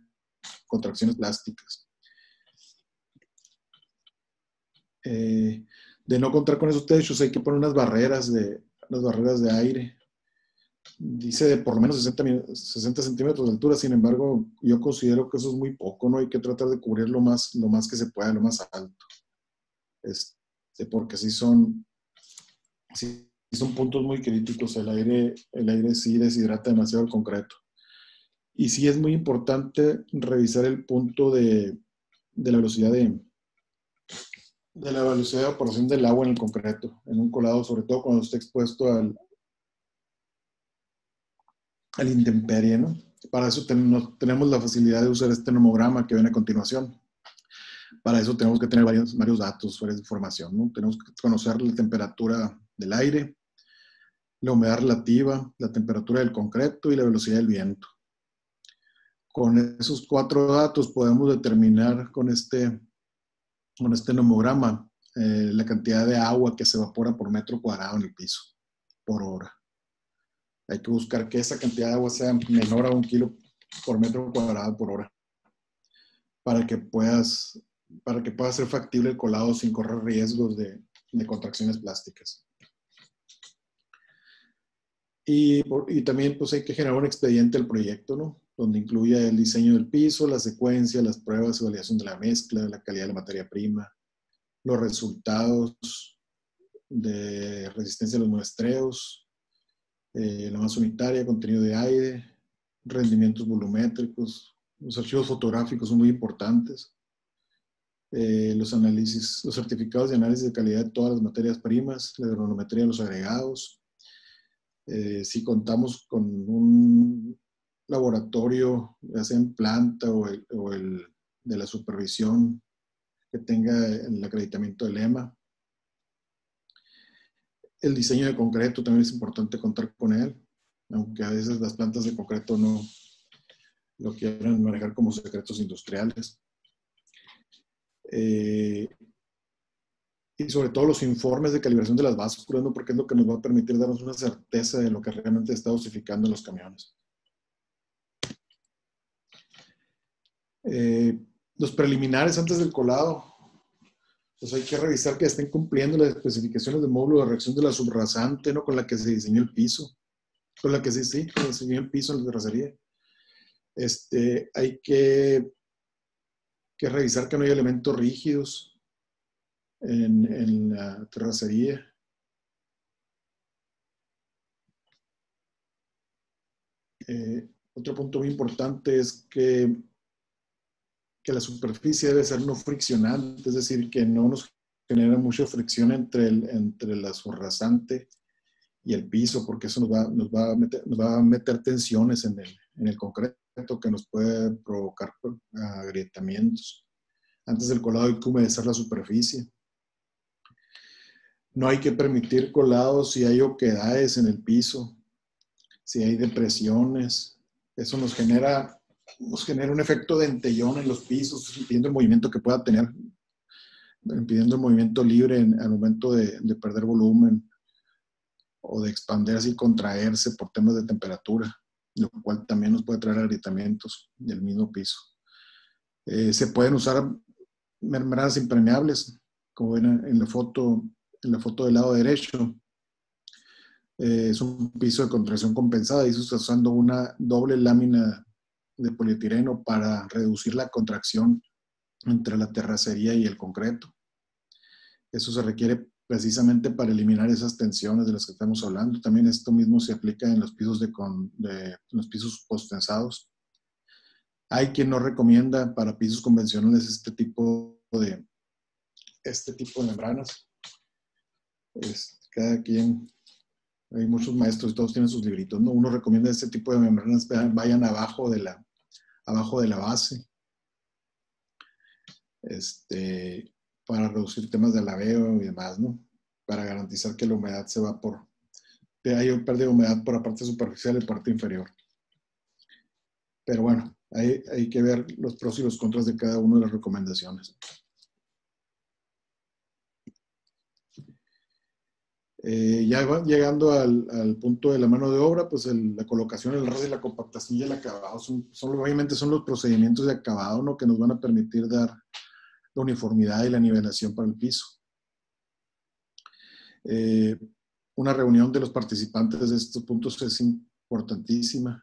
contracciones plásticas. De no contar con esos techos, hay que poner unas barreras de aire. Dice de por lo menos 60 centímetros de altura. Sin embargo, yo considero que eso es muy poco, ¿no? Hay que tratar de cubrir lo más que se pueda, lo más alto. Porque sí son puntos muy críticos. El aire sí deshidrata demasiado el concreto. Y sí es muy importante revisar el punto de la velocidad de evaporación del agua en el concreto, en un colado, sobre todo cuando esté expuesto al intemperie, ¿no? Para eso tenemos la facilidad de usar este nomograma que viene a continuación. Para eso tenemos que tener varios datos, varias información, ¿no? Tenemos que conocer la temperatura del aire, la humedad relativa, la temperatura del concreto y la velocidad del viento. Con esos 4 datos podemos determinar con este nomograma la cantidad de agua que se evapora por metro cuadrado en el piso, por hora. Hay que buscar que esa cantidad de agua sea menor a 1 kilo por metro cuadrado por hora para que pueda ser factible el colado sin correr riesgos de contracciones plásticas. Y también pues hay que generar un expediente del proyecto, ¿no? Donde incluya el diseño del piso, la secuencia, las pruebas y validación de la mezcla, la calidad de la materia prima, los resultados de resistencia a los muestreos, la masa unitaria, contenido de aire, rendimientos volumétricos. Los archivos fotográficos son muy importantes. Los certificados de análisis de calidad de todas las materias primas, la granulometría de los agregados. Si contamos con un laboratorio, ya sea en planta o el de la supervisión, que tenga el acreditamiento del EMA. El diseño de concreto también es importante contar con él, aunque a veces las plantas de concreto no lo quieran manejar como secretos industriales. Y sobre todo los informes de calibración de las básculas, ¿no? Porque es lo que nos va a permitir darnos una certeza de lo que realmente está dosificando en los camiones. Los preliminares antes del colado, pues hay que revisar que estén cumpliendo las especificaciones del módulo de reacción de la subrasante, ¿no? Con la que se diseñó el piso. Con la que se diseñó el piso en la terracería. Hay que revisar que no hay elementos rígidos en la terracería. Otro punto muy importante es que la superficie debe ser no friccionante, es decir, que no nos genera mucha fricción entre la subrasante y el piso, porque eso nos va a meter tensiones en el concreto que nos puede provocar agrietamientos. Antes del colado hay que humedecer la superficie. No hay que permitir colados si hay oquedades en el piso, si hay depresiones. Eso nos genera un efecto de entellón en los pisos, impidiendo el movimiento que pueda tener, impidiendo el movimiento libre al momento de perder volumen o de expandirse y contraerse por temas de temperatura, lo cual también nos puede traer agrietamientos del mismo piso. Se pueden usar membranas impermeables, como ven en la foto del lado derecho. Es un piso de contracción compensada y eso está usando una doble lámina de polietileno para reducir la contracción entre la terracería y el concreto. Eso se requiere precisamente para eliminar esas tensiones de las que estamos hablando. También esto mismo se aplica en los pisos los pisos postensados. Hay quien no recomienda para pisos convencionales este tipo de membranas. Cada quien, hay muchos maestros y todos tienen sus libritos, ¿no? Uno recomienda este tipo de membranas vayan abajo de la base, para reducir temas de alabeo y demás, ¿no? Para garantizar que la humedad se va hay pérdida de humedad por la parte superficial y la parte inferior. Pero bueno, hay que ver los pros y los contras de cada una de las recomendaciones. Ya llegando al punto de la mano de obra, pues la colocación, el ras y la compactación y el acabado obviamente son los procedimientos de acabado, ¿no?, que nos van a permitir dar la uniformidad y la nivelación para el piso. Una reunión de los participantes de estos puntos es importantísima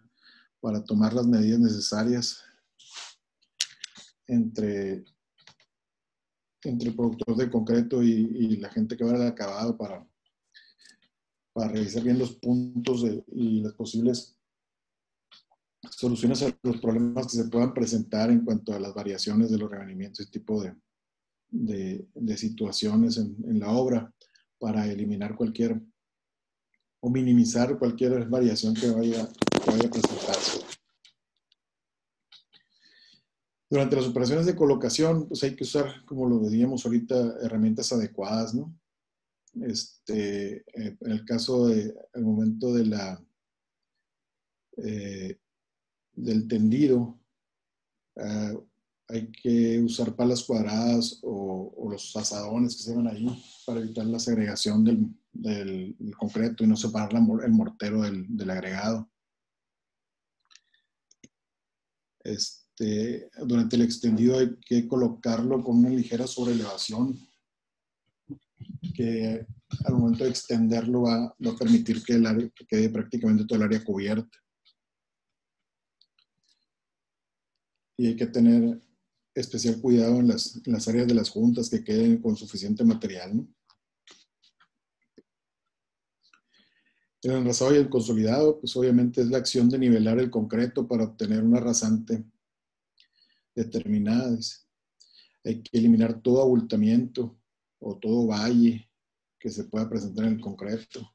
para tomar las medidas necesarias entre el productor de concreto y la gente que va al acabado para revisar bien los puntos y las posibles soluciones a los problemas que se puedan presentar en cuanto a las variaciones de los revenimientos, este tipo de situaciones en la obra, para eliminar cualquier o minimizar cualquier variación que vaya a presentarse. Durante las operaciones de colocación, pues hay que usar, como lo decíamos ahorita, herramientas adecuadas, ¿no? En el caso del momento del tendido, hay que usar palas cuadradas o los azadones que se ven ahí para evitar la segregación del concreto y no separar el mortero del agregado. Durante el extendido hay que colocarlo con una ligera sobreelevación que al momento de extenderlo va a permitir que quede prácticamente todo el área cubierta. Y hay que tener especial cuidado en las áreas de las juntas que queden con suficiente material, ¿no? El enrasado y el consolidado, pues obviamente es la acción de nivelar el concreto para obtener una rasante determinada. Hay que eliminar todo abultamiento o todo valle que se pueda presentar en el concreto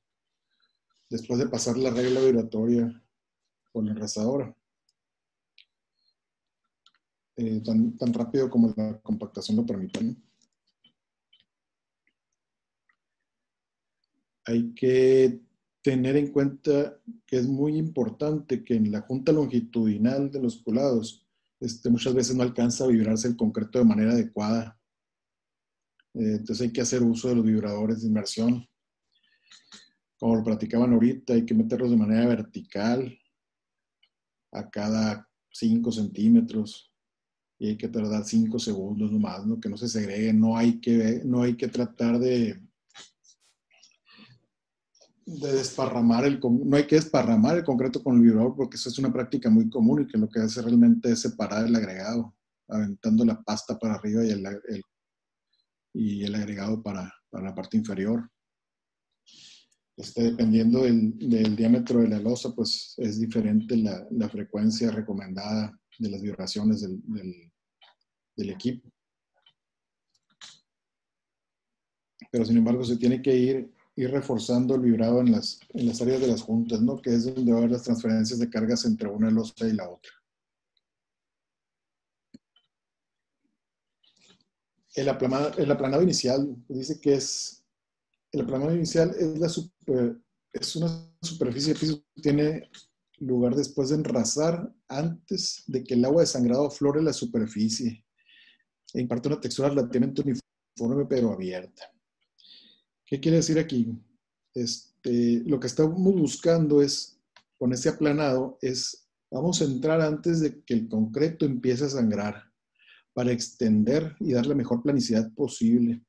después de pasar la regla vibratoria con la enrasadora. Tan rápido como la compactación lo permite, ¿no? Hay que tener en cuenta que es muy importante que en la junta longitudinal de los colados muchas veces no alcanza a vibrarse el concreto de manera adecuada. Entonces hay que hacer uso de los vibradores de inmersión. Como lo platicaban ahorita, hay que meterlos de manera vertical a cada 5 centímetros. Y hay que tardar 5 segundos nomás, ¿no? Que no se segregue. No hay que tratar de desparramar no hay que desparramar el concreto con el vibrador, porque eso es una práctica muy común y que lo que hace realmente es separar el agregado, aventando la pasta para arriba y el agregado para la parte inferior. Dependiendo del diámetro de la losa, pues es diferente la frecuencia recomendada de las vibraciones del equipo. Pero sin embargo se tiene que ir reforzando el vibrado en las áreas de las juntas, ¿no? Que es donde va a haber las transferencias de cargas entre una losa y la otra. El aplanado inicial dice que el aplanado inicial es una superficie de piso que tiene lugar después de enrasar, antes de que el agua de sangrado aflore la superficie e imparte una textura relativamente uniforme pero abierta. ¿Qué quiere decir aquí? Lo que estamos buscando es, con ese aplanado, vamos a entrar antes de que el concreto empiece a sangrar para extender y dar la mejor planicidad posible.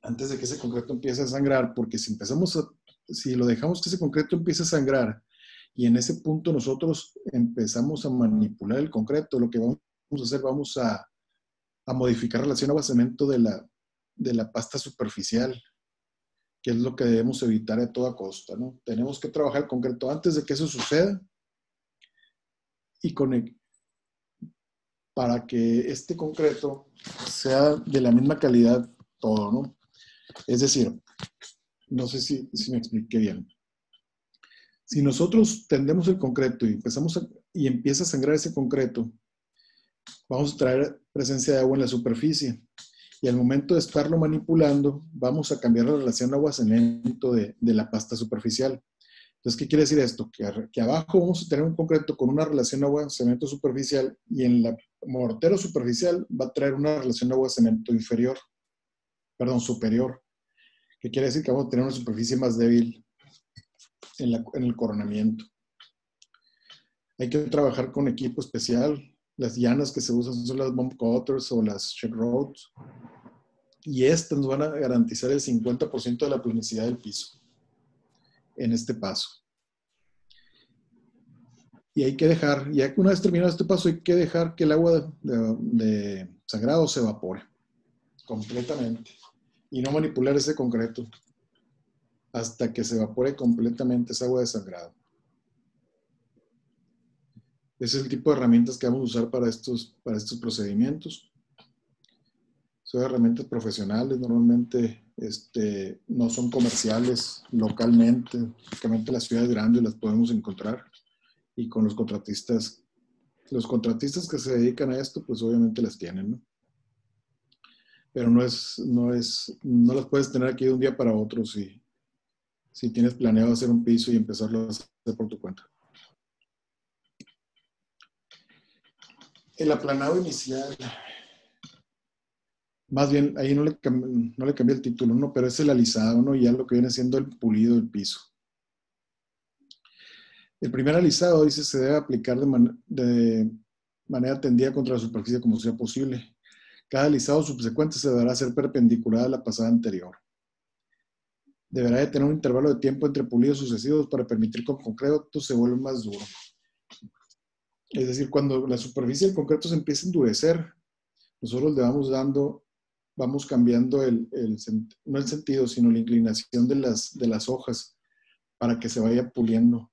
Antes de que ese concreto empiece a sangrar, porque si lo dejamos que ese concreto empiece a sangrar y en ese punto nosotros empezamos a manipular el concreto, lo que vamos a hacer, vamos a modificar relación agua-cemento de la pasta superficial, que es lo que debemos evitar a toda costa, ¿no? Tenemos que trabajar el concreto antes de que eso suceda y para que este concreto sea de la misma calidad todo, ¿no? Es decir, no sé si me expliqué bien. Si nosotros tendemos el concreto y empieza a sangrar ese concreto, vamos a traer presencia de agua en la superficie. Y al momento de estarlo manipulando, vamos a cambiar la relación agua-cemento de la pasta superficial. Entonces, ¿qué quiere decir esto? Que abajo vamos a tener un concreto con una relación agua-cemento superficial y en la mortero superficial va a traer una relación agua-cemento inferior, perdón, superior, que quiere decir que vamos a tener una superficie más débil en el coronamiento. Hay que trabajar con equipo especial. Las llanas que se usan son las bomb cutters o las check roads. Y estas nos van a garantizar el 50% de la planicidad del piso en este paso. Y hay que dejar, ya una vez terminado este paso, hay que dejar que el agua de sangrado se evapore completamente. Y no manipular ese concreto hasta que se evapore completamente esa agua de sangrado. Ese es el tipo de herramientas que vamos a usar para estos procedimientos. Son herramientas profesionales, normalmente no son comerciales localmente. Únicamente las ciudades grandes las podemos encontrar. Y con los contratistas que se dedican a esto, pues obviamente las tienen, ¿no? Pero no las puedes tener aquí de un día para otro si tienes planeado hacer un piso y empezarlo a hacer por tu cuenta. El aplanado inicial, más bien, ahí no le cambié el título, ¿no? Pero es el alisado, ¿no? Y ya lo que viene siendo el pulido del piso. El primer alisado, dice, se debe aplicar de manera tendida contra la superficie como sea posible. Cada alisado subsecuente se deberá hacer perpendicular a la pasada anterior. Deberá de tener un intervalo de tiempo entre pulidos sucesivos para permitir que el concreto se vuelva más duro. Es decir, cuando la superficie del concreto se empieza a endurecer, nosotros le vamos cambiando no el sentido, sino la inclinación de las hojas para que se vaya puliendo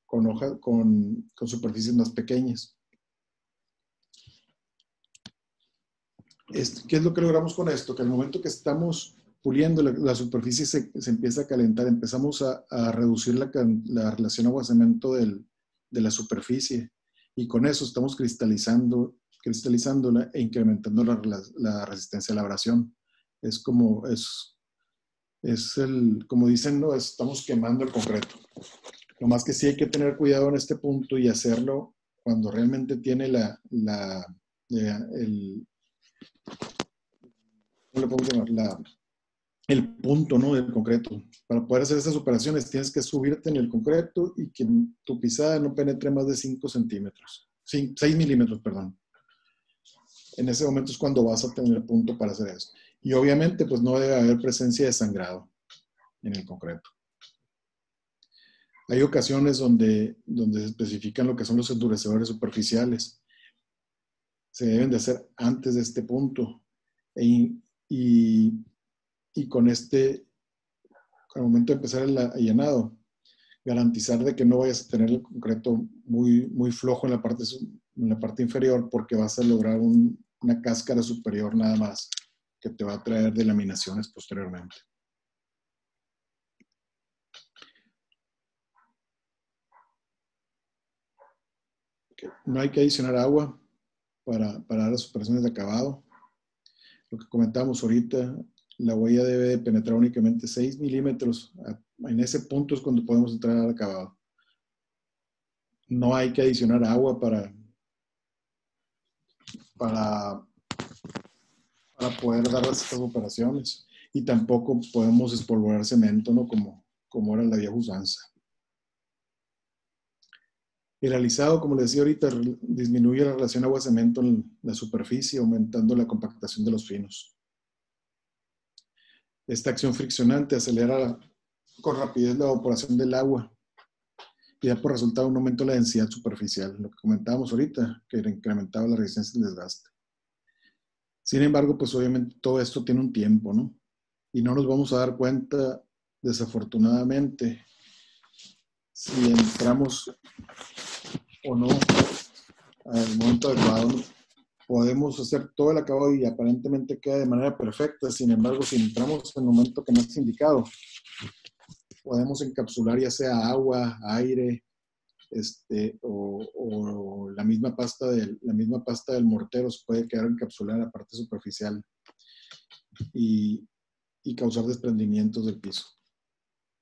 con superficies más pequeñas. ¿Qué es lo que logramos con esto? Que al momento que estamos puliendo, la superficie se empieza a calentar, empezamos a reducir la relación agua-cemento de la superficie, y con eso estamos cristalizándola e incrementando la resistencia a la abrasión. Como dicen, ¿no? Estamos quemando el concreto. Lo más que sí hay que tener cuidado en este punto y hacerlo cuando realmente tiene ¿cómo le podemos llamar? El punto, ¿no? Del concreto. Para poder hacer esas operaciones tienes que subirte en el concreto y que tu pisada no penetre más de 5 centímetros. 6 milímetros, perdón. En ese momento es cuando vas a tener el punto para hacer eso. Y obviamente, pues no debe haber presencia de sangrado en el concreto. Hay ocasiones donde se especifican lo que son los endurecedores superficiales. Se deben de hacer antes de este punto. Y con al momento de empezar el allanado, garantizar de que no vayas a tener el concreto muy, muy flojo en la parte inferior, porque vas a lograr una cáscara superior nada más, que te va a traer delaminaciones posteriormente. No hay que adicionar agua para las operaciones de acabado. Lo que comentábamos ahorita, la huella debe de penetrar únicamente 6 milímetros. En ese punto es cuando podemos entrar al acabado. No hay que adicionar agua para poder dar estas operaciones. Y tampoco podemos espolvorear cemento, ¿no? Como era la vieja usanza. El alisado, como les decía ahorita, disminuye la relación agua-cemento en la superficie, aumentando la compactación de los finos. Esta acción friccionante acelera con rapidez la evaporación del agua y da por resultado un aumento de la densidad superficial, lo que comentábamos ahorita, que incrementaba la resistencia al desgaste. Sin embargo, pues obviamente todo esto tiene un tiempo, ¿no? Y no nos vamos a dar cuenta, desafortunadamente, si entramos o no al momento adecuado. Podemos hacer todo el acabado y aparentemente queda de manera perfecta. Sin embargo, si entramos en el momento que no es indicado, podemos encapsular ya sea agua, aire, o la misma pasta del mortero se puede quedar encapsulada en la parte superficial y causar desprendimientos del piso.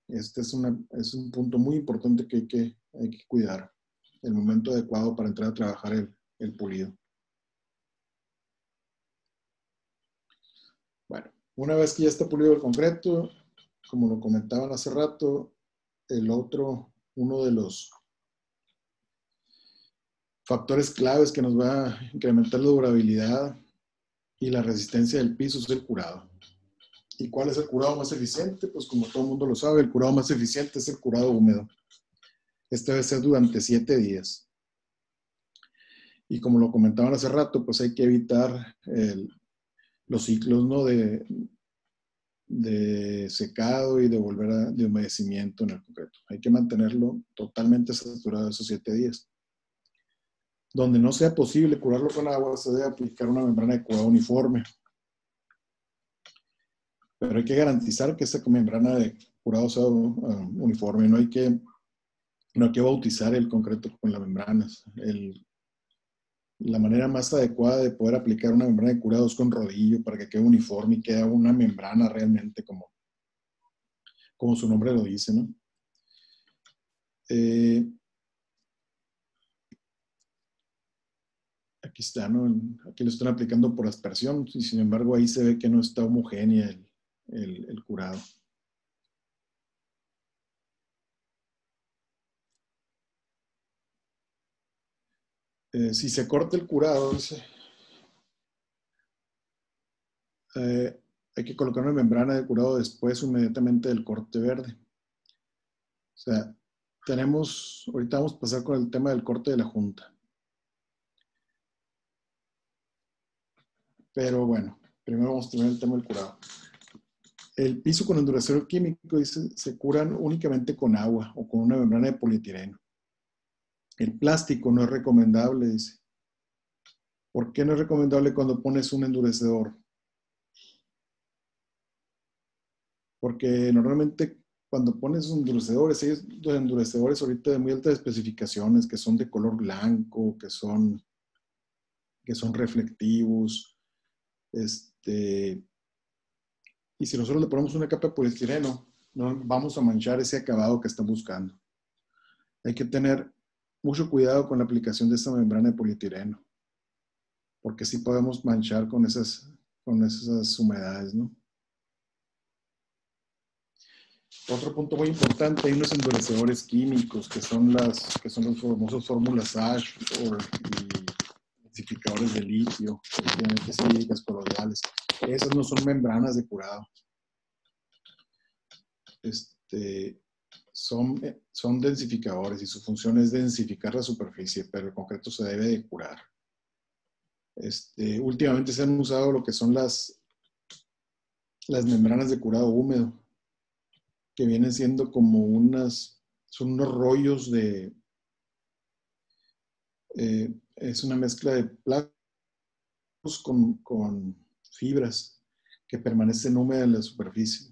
Este es un punto muy importante que hay que cuidar. El momento adecuado para entrar a trabajar el pulido. Bueno, una vez que ya está pulido el concreto, como lo comentaban hace rato, uno de los factores claves que nos va a incrementar la durabilidad y la resistencia del piso es el curado. ¿Y cuál es el curado más eficiente? Pues como todo el mundo lo sabe, el curado más eficiente es el curado húmedo. Este debe ser durante 7 días. Y como lo comentaban hace rato, pues hay que evitar los ciclos, ¿no?, de secado y de humedecimiento en el concreto. Hay que mantenerlo totalmente saturado esos 7 días. Donde no sea posible curarlo con agua, se debe aplicar una membrana de curado uniforme. Pero hay que garantizar que esa membrana de curado sea uniforme. No hay que bautizar el concreto con las membranas. La manera más adecuada de poder aplicar una membrana de curado es con rodillo para que quede uniforme y quede una membrana realmente como su nombre lo dice, ¿no? Aquí está, ¿no? Aquí lo están aplicando por aspersión y sin embargo ahí se ve que no está homogénea el curado. Si se corta el curado, hay que colocar una membrana de curado después inmediatamente del corte verde. O sea, ahorita vamos a pasar con el tema del corte de la junta. Pero bueno, primero vamos a tener el tema del curado. El piso con endurecedor químico se curan únicamente con agua o con una membrana de polietileno. El plástico no es recomendable, dice. ¿Por qué no es recomendable cuando pones un endurecedor? Porque normalmente cuando pones endurecedores, hay endurecedores ahorita de muy altas especificaciones que son de color blanco, que son reflectivos. Y si nosotros le ponemos una capa de poliestireno, no vamos a manchar ese acabado que están buscando. Hay que tener mucho cuidado con la aplicación de esta membrana de polietileno, porque sí podemos manchar con esas humedades, ¿no? Otro punto muy importante, hay unos endurecedores químicos que son los famosos fórmulas Ash y densificadores de litio, hídricas coloidales. Esas no son membranas de curado. Son densificadores y su función es densificar la superficie, pero el concreto se debe de curar. Últimamente se han usado lo que son las membranas de curado húmedo, que vienen siendo como son unos rollos es una mezcla de plásticos con fibras que permanecen húmedas en la superficie.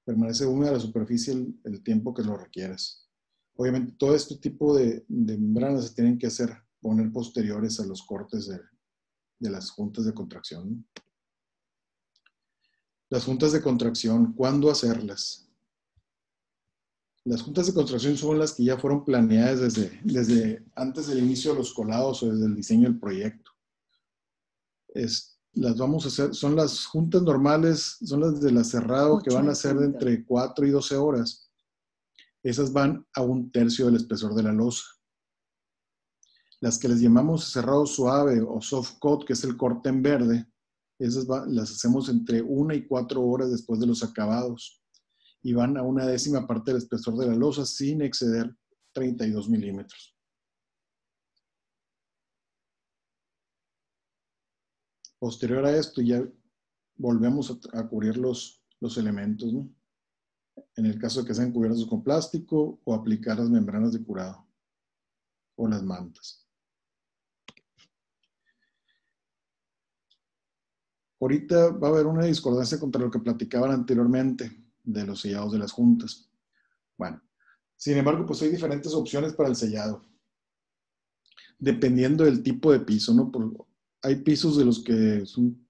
Permanece húmeda la superficie el tiempo que lo requieras. Obviamente todo este tipo de membranas se tienen que poner posteriores a los cortes de las juntas de contracción. Las juntas de contracción, ¿cuándo hacerlas? Las juntas de contracción son las que ya fueron planeadas desde antes del inicio de los colados o desde el diseño del proyecto. Las vamos a hacer, son las juntas normales, son las del aserrado que van a ser de entre 4 y 12 horas. Esas van a 1/3 del espesor de la losa. Las que les llamamos aserrado suave o soft coat, que es el corte en verde, esas las hacemos entre 1 y 4 horas después de los acabados. Y van a 1/10 parte del espesor de la losa sin exceder 32 milímetros. Posterior a esto ya volvemos a cubrir los elementos, ¿no? En el caso de que sean cubiertos con plástico o aplicar las membranas de curado o las mantas. Ahorita va a haber una discordancia contra lo que platicaban anteriormente de los sellados de las juntas. Bueno, sin embargo, pues hay diferentes opciones para el sellado, dependiendo del tipo de piso, ¿no? Hay pisos de los que son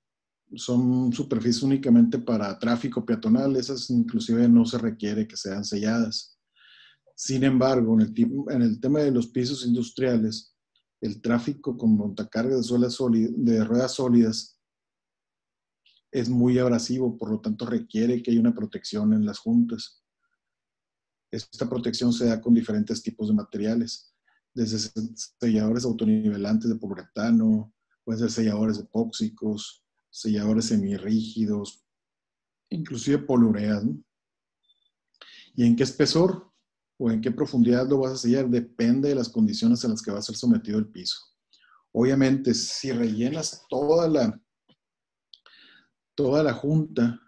son superficies únicamente para tráfico peatonal, esas inclusive no se requiere que sean selladas. Sin embargo, en el tema de los pisos industriales, el tráfico con montacargas de ruedas sólidas es muy abrasivo, por lo tanto requiere que haya una protección en las juntas. Esta protección se da con diferentes tipos de materiales, desde selladores autonivelantes de poliuretano, pueden ser selladores epóxicos, selladores semirrígidos, inclusive poliureas, ¿no? ¿Y en qué espesor o en qué profundidad lo vas a sellar? Depende de las condiciones a las que va a ser sometido el piso. Obviamente, si rellenas toda la junta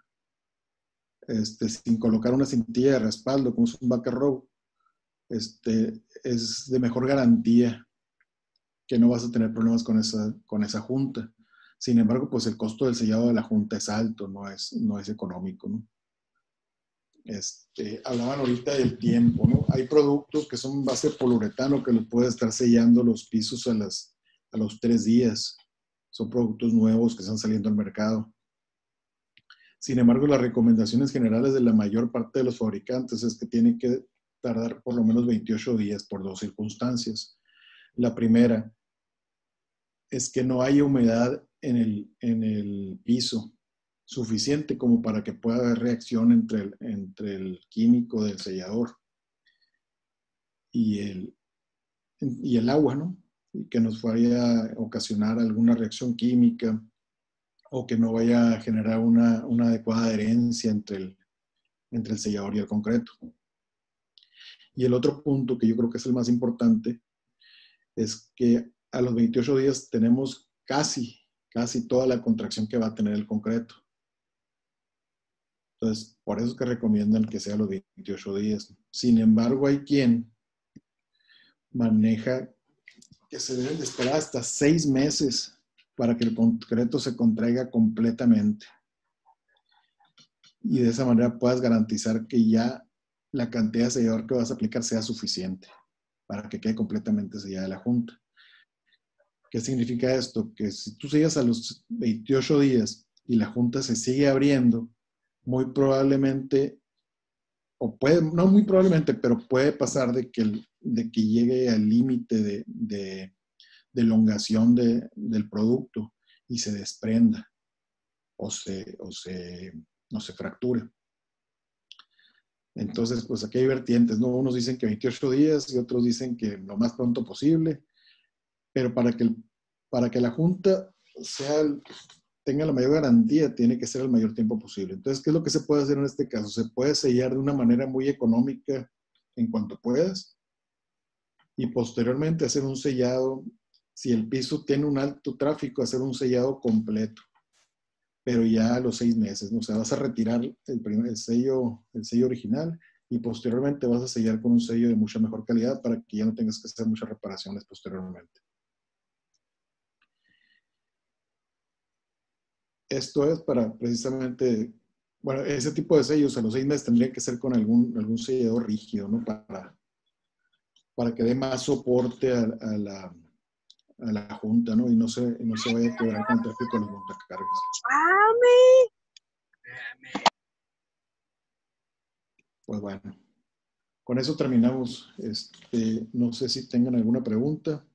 sin colocar una cintilla de respaldo, como es un backer row, es de mejor garantía que no vas a tener problemas con esa junta. Sin embargo, pues el costo del sellado de la junta es alto, no es económico, ¿no? Hablaban ahorita del tiempo, ¿no? Hay productos que son base de poliuretano que lo puede estar sellando los pisos a los 3 días. Son productos nuevos que están saliendo al mercado. Sin embargo, las recomendaciones generales de la mayor parte de los fabricantes es que tiene que tardar por lo menos 28 días por 2 circunstancias. La primera es que no haya humedad en el piso suficiente como para que pueda haber reacción entre el químico del sellador y el agua, ¿no? Y que nos vaya a ocasionar alguna reacción química o que no vaya a generar una adecuada adherencia entre el sellador y el concreto. Y el otro punto que yo creo que es el más importante es que a los 28 días tenemos casi toda la contracción que va a tener el concreto. Entonces, por eso es que recomiendan que sea a los 28 días. Sin embargo, hay quien maneja que se deben de esperar hasta 6 meses para que el concreto se contraiga completamente. Y de esa manera puedas garantizar que ya la cantidad de sellador que vas a aplicar sea suficiente para que quede completamente sellada la junta. ¿Qué significa esto? Que si tú sellas a los 28 días y la junta se sigue abriendo, muy probablemente, no muy probablemente, pero puede pasar de que llegue al límite de elongación del producto y se desprenda o se fracture. Entonces, pues aquí hay vertientes, ¿no? Unos dicen que 28 días y otros dicen que lo más pronto posible, pero para que la junta tenga la mayor garantía, tiene que ser el mayor tiempo posible. Entonces, ¿qué es lo que se puede hacer en este caso? Se puede sellar de una manera muy económica en cuanto puedas y posteriormente hacer un sellado. Si el piso tiene un alto tráfico, hacer un sellado completo, pero ya a los 6 meses, ¿no? O sea, vas a retirar el sello original y posteriormente vas a sellar con un sello de mucha mejor calidad para que ya no tengas que hacer muchas reparaciones posteriormente. Esto es para precisamente, bueno, ese tipo de sellos a los 6 meses tendrían que ser con algún sellador rígido, ¿no? Para que dé más soporte a la junta, ¿no? Y no se vaya a quebrar con el tráfico de los montacargas. Pues bueno, con eso terminamos. No sé si tengan alguna pregunta.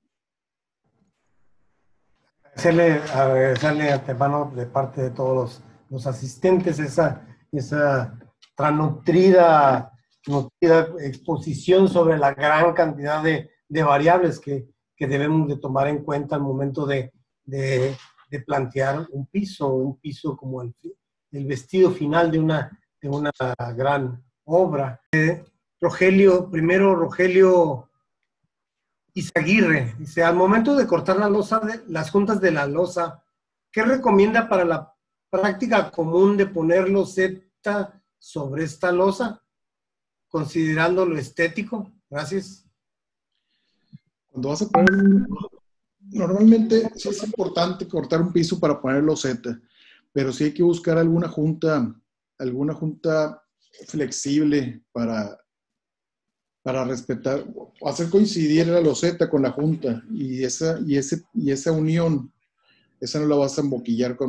Agradecerle de antemano de parte de todos los asistentes esa tan nutrida exposición sobre la gran cantidad de variables que debemos de tomar en cuenta al momento de plantear un piso como el vestido final de una gran obra. Rogelio Izaguirre dice, al momento de cortar las juntas de la losa, ¿qué recomienda para la práctica común de poner loseta sobre esta losa, considerando lo estético? Gracias. Cuando vas a poner, normalmente sí es importante cortar un piso para poner loseta, pero sí hay que buscar alguna junta flexible para respetar, hacer coincidir la loseta con la junta y esa unión esa no la vas a emboquillar con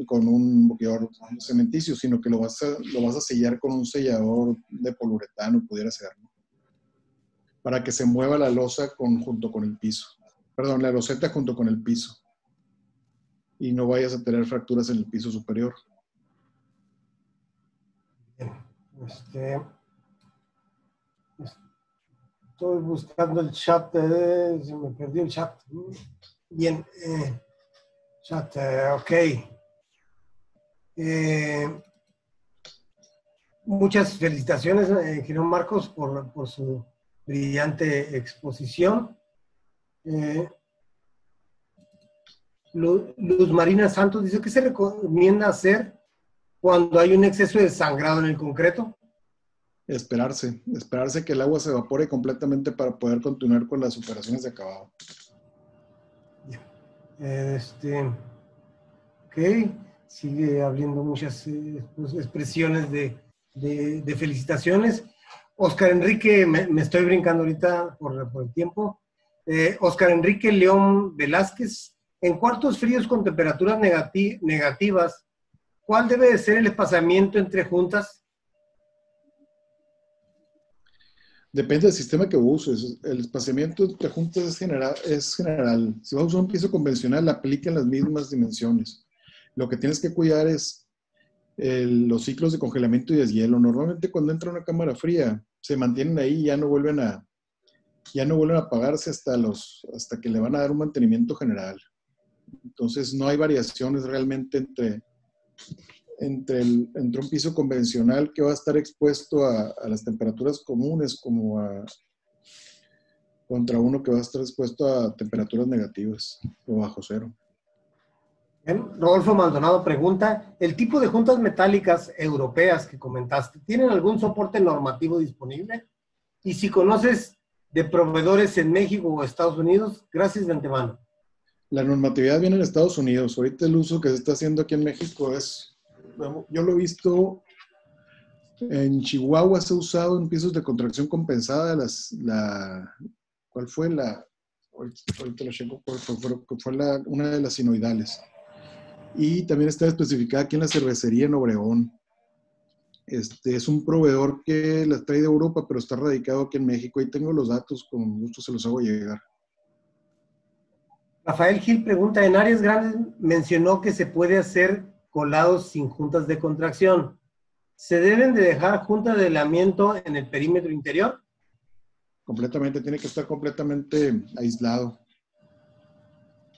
con un emboquillador cementicio, sino que lo vas a sellar con un sellador de poliuretano, pudiera ser, ¿no? Para que se mueva la losa junto con el piso. Perdón, la loseta junto con el piso. Y no vayas a tener fracturas en el piso superior. Estoy buscando el chat, se me perdió el chat. Bien, chat, ok. Muchas felicitaciones, ingeniero Marcos, por su brillante exposición. Luz Marina Santos dice, ¿qué se recomienda hacer cuando hay un exceso de sangrado en el concreto? Esperarse que el agua se evapore completamente para poder continuar con las operaciones de acabado. Ok, sigue habiendo muchas expresiones de felicitaciones. Oscar Enrique, me estoy brincando ahorita por el tiempo. Oscar Enrique León Velázquez, en cuartos fríos con temperaturas negativas, ¿cuál debe de ser el espaciamiento entre juntas? Depende del sistema que uses. El espaciamiento entre juntas es general. Si vas a usar un piso convencional, aplica en las mismas dimensiones. Lo que tienes que cuidar es los ciclos de congelamiento y deshielo. Normalmente cuando entra una cámara fría, se mantienen ahí y ya no vuelven a apagarse hasta que le van a dar un mantenimiento general. Entonces no hay variaciones realmente entre un piso convencional que va a estar expuesto a las temperaturas comunes contra uno que va a estar expuesto a temperaturas negativas o bajo cero. Bien. Rodolfo Maldonado pregunta, ¿el tipo de juntas metálicas europeas que comentaste tienen algún soporte normativo disponible? Y si conoces de proveedores en México o Estados Unidos, gracias de antemano. La normatividad viene en Estados Unidos. Ahorita el uso que se está haciendo aquí en México yo lo he visto en Chihuahua, se ha usado en pisos de contracción compensada. ¿Cuál fue ahorita lo checo, fue una de las sinoidales. Y también está especificada aquí en la cervecería en Obregón. Es un proveedor que las trae de Europa, pero está radicado aquí en México. Ahí tengo los datos, con gusto se los hago llegar. Rafael Gil pregunta, en áreas grandes mencionó que se puede hacer colados sin juntas de contracción. ¿Se deben de dejar juntas de aislamiento en el perímetro interior? Completamente, tiene que estar completamente aislado.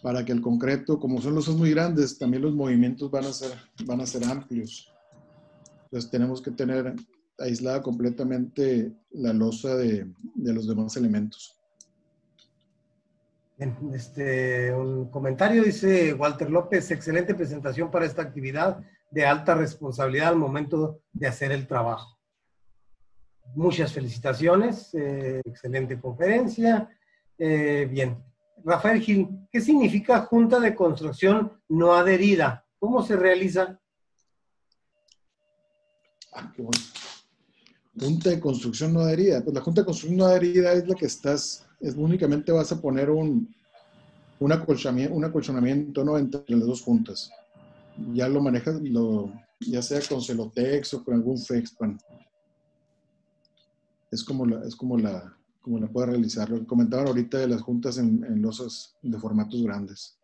Para que el concreto, como son losas muy grandes, también los movimientos van a ser amplios. Entonces tenemos que tener aislada completamente la losa de los demás elementos. Bien, un comentario dice Walter López, excelente presentación para esta actividad de alta responsabilidad al momento de hacer el trabajo. Muchas felicitaciones, excelente conferencia. Bien, Rafael Gil, ¿qué significa junta de construcción no adherida? ¿Cómo se realiza? Qué bueno. Junta de construcción no adherida. Pues la junta de construcción no adherida es la que únicamente vas a poner un acolchonamiento, ¿no?, entre las dos juntas. Ya lo manejas, ya sea con Celotex o con algún Fexpan. Es como la puedes realizar. Lo que comentaban ahorita de las juntas en losas de formatos grandes.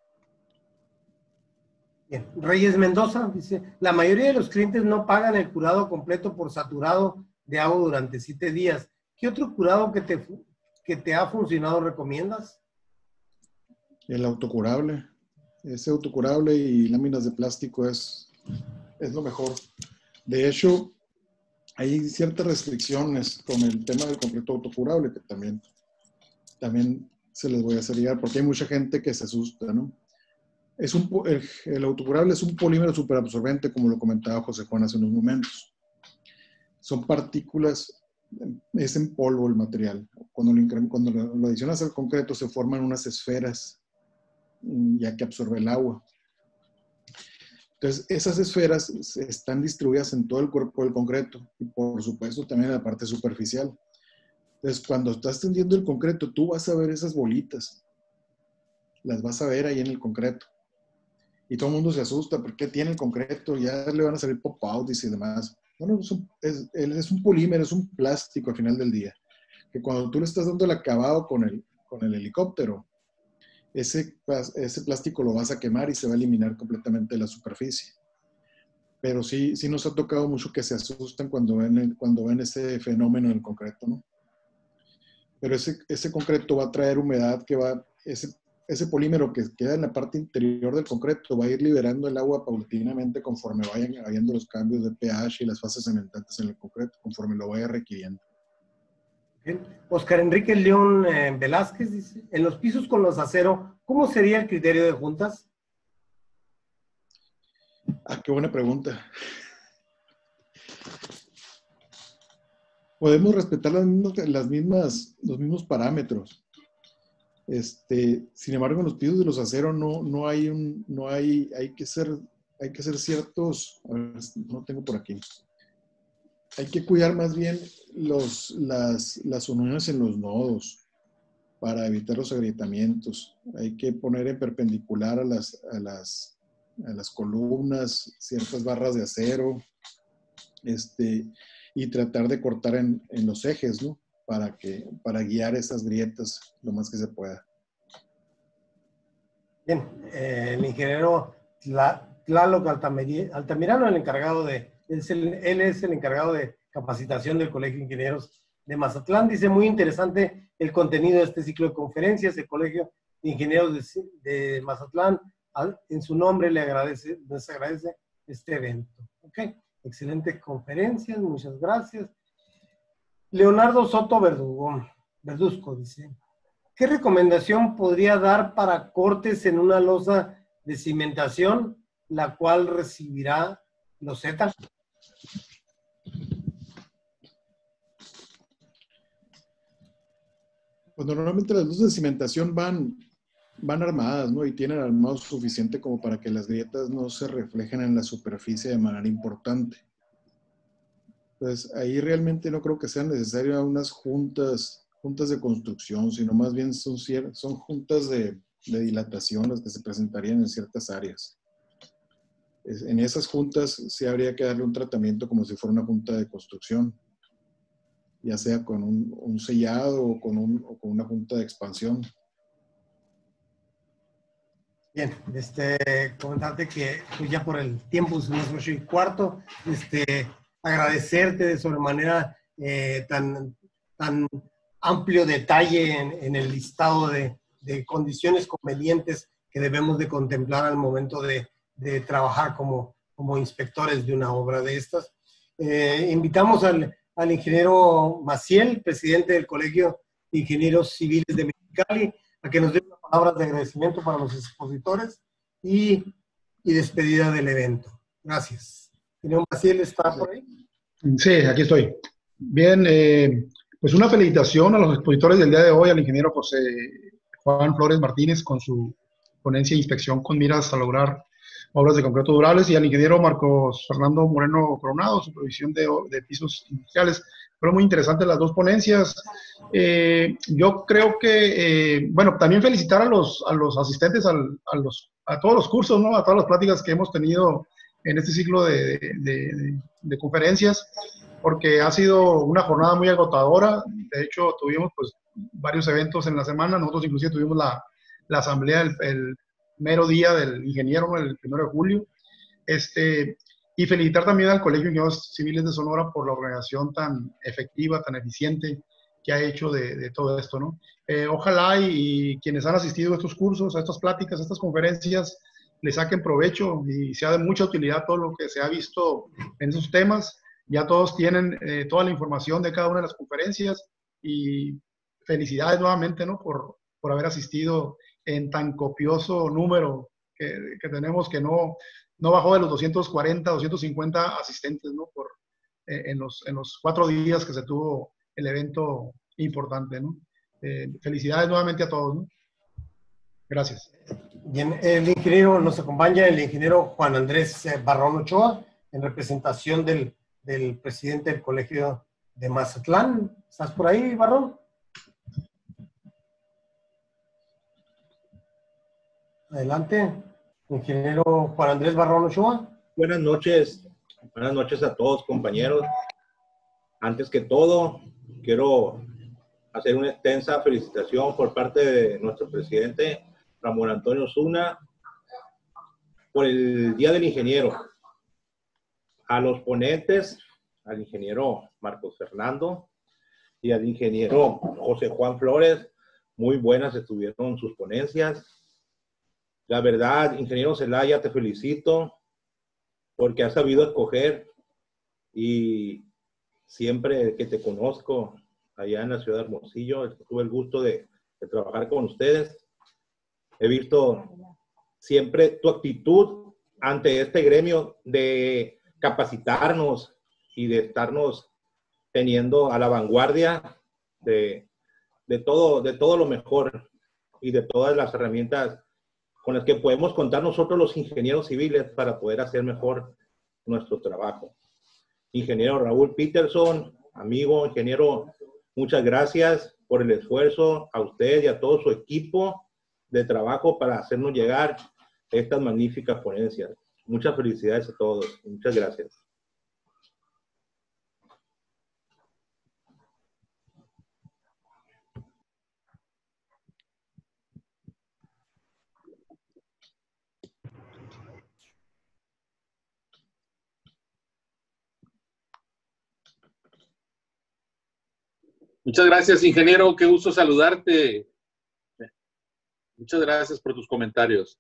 Bien. Reyes Mendoza dice, la mayoría de los clientes no pagan el curado completo por saturado de agua durante 7 días. ¿Qué otro curado que te ha funcionado recomiendas? El autocurable. Ese autocurable y láminas de plástico es lo mejor. De hecho, hay ciertas restricciones con el tema del concreto autocurable que también se les voy a hacer llegar, porque hay mucha gente que se asusta, ¿no? El autocurable es un polímero superabsorbente, como lo comentaba José Juan hace unos momentos. Son partículas, es en polvo el material. Cuando lo adicionas al concreto se forman unas esferas, ya que absorbe el agua. Entonces, esas esferas están distribuidas en todo el cuerpo del concreto y, por supuesto, también en la parte superficial. Entonces, cuando estás tendiendo el concreto, tú vas a ver esas bolitas. Las vas a ver ahí en el concreto. y todo el mundo se asusta, porque tiene el concreto, ya le van a salir pop-outs y demás. Bueno, es un polímero, es un plástico al final del día, que cuando tú le estás dando el acabado con el helicóptero, ese plástico lo vas a quemar y se va a eliminar completamente de la superficie. Pero sí nos ha tocado mucho que se asustan cuando ven ese fenómeno en el concreto, ¿no? Pero ese concreto va a traer humedad ese polímero que queda en la parte interior del concreto va a ir liberando el agua paulatinamente conforme vayan habiendo los cambios de pH y las fases cementantes en el concreto, conforme lo vaya requiriendo. Bien. Oscar Enrique León Velázquez dice, en los pisos con los acero, ¿cómo sería el criterio de juntas? Ah, qué buena pregunta. Podemos respetar los mismos parámetros. Sin embargo, en los pisos de los aceros hay que hacer ciertos, a ver, no tengo por aquí. Hay que cuidar más bien las uniones en los nodos para evitar los agrietamientos. Hay que poner en perpendicular a las columnas ciertas barras de acero, y tratar de cortar en los ejes, ¿no? Para guiar esas grietas lo más que se pueda. Bien, el ingeniero Tlaloc Altamirano, él es el encargado de capacitación del Colegio de Ingenieros de Mazatlán. Dice, muy interesante el contenido de este ciclo de conferencias. El Colegio de Ingenieros de Mazatlán, en su nombre, les agradece este evento. Ok, excelentes conferencias, muchas gracias. Leonardo Soto Verduzco dice, ¿qué recomendación podría dar para cortes en una losa de cimentación, la cual recibirá loseta? Pues normalmente las losas de cimentación van armadas, ¿no? Y tienen armado suficiente como para que las grietas no se reflejen en la superficie de manera importante. Entonces, ahí realmente no creo que sean necesarias unas juntas de construcción, sino más bien son juntas de dilatación las que se presentarían en ciertas áreas. En esas juntas sí habría que darle un tratamiento como si fuera una junta de construcción, ya sea con un sellado o con una junta de expansión. Bien, comentarte que pues ya por el tiempo, son las 8:15, agradecerte de sobremanera tan amplio detalle en el listado de condiciones convenientes que debemos de contemplar al momento de trabajar como inspectores de una obra de estas. Invitamos al ingeniero Maciel, presidente del Colegio de Ingenieros Civiles de Mexicali, a que nos dé unas palabras de agradecimiento para los expositores y despedida del evento. Gracias. Ingeniero Maciel, ¿está por ahí? Sí, aquí estoy. Bien, pues una felicitación a los expositores del día de hoy, al ingeniero José Juan Flores Martínez con su ponencia de inspección con miras a lograr obras de concreto durables, y al ingeniero Marcos Fernando Moreno Coronado, su provisión de pisos industriales. Fueron muy interesantes las dos ponencias. Yo creo que, bueno, también felicitar a los asistentes a todos los cursos, ¿no? A todas las pláticas que hemos tenido en este ciclo de conferencias, porque ha sido una jornada muy agotadora. De hecho, tuvimos pues varios eventos en la semana. Nosotros inclusive tuvimos la asamblea el mero día del ingeniero, el 1 de julio. Y felicitar también al Colegio de Ingenieros Civiles de Sonora por la organización tan efectiva, tan eficiente que ha hecho de todo esto, ¿no? Ojalá y quienes han asistido a estos cursos, a estas pláticas, a estas conferencias, le saquen provecho y sea de mucha utilidad todo lo que se ha visto en esos temas. Ya todos tienen toda la información de cada una de las conferencias, y felicidades nuevamente, ¿no? por haber asistido en tan copioso número que tenemos, que no bajó de los 240, 250 asistentes, ¿no? En los 4 días que se tuvo el evento importante, ¿no? Felicidades nuevamente a todos, ¿no? Gracias. Bien, nos acompaña el ingeniero Juan Andrés Barrón Ochoa, en representación del presidente del Colegio de Mazatlán. ¿Estás por ahí, Barrón? Adelante. Ingeniero Juan Andrés Barrón Ochoa. Buenas noches a todos, compañeros. Antes que todo, quiero hacer una extensa felicitación por parte de nuestro presidente, Ramón Antonio Osuna, por el Día del Ingeniero. A los ponentes, al ingeniero Marcos Fernando y al ingeniero José Juan Flores, muy buenas estuvieron sus ponencias. La verdad, ingeniero Zelaya, te felicito porque has sabido escoger, y siempre que te conozco allá en la ciudad de Hermosillo, tuve el gusto de trabajar con ustedes. He visto siempre tu actitud ante este gremio de capacitarnos y de estarnos teniendo a la vanguardia de todo lo mejor y de todas las herramientas con las que podemos contar nosotros los ingenieros civiles para poder hacer mejor nuestro trabajo. Ingeniero Raúl Peterson, amigo ingeniero, muchas gracias por el esfuerzo a usted y a todo su equipo de trabajo para hacernos llegar estas magníficas ponencias. Muchas felicidades a todos. Muchas gracias. Muchas gracias, ingeniero. Qué gusto saludarte. Muchas gracias por tus comentarios.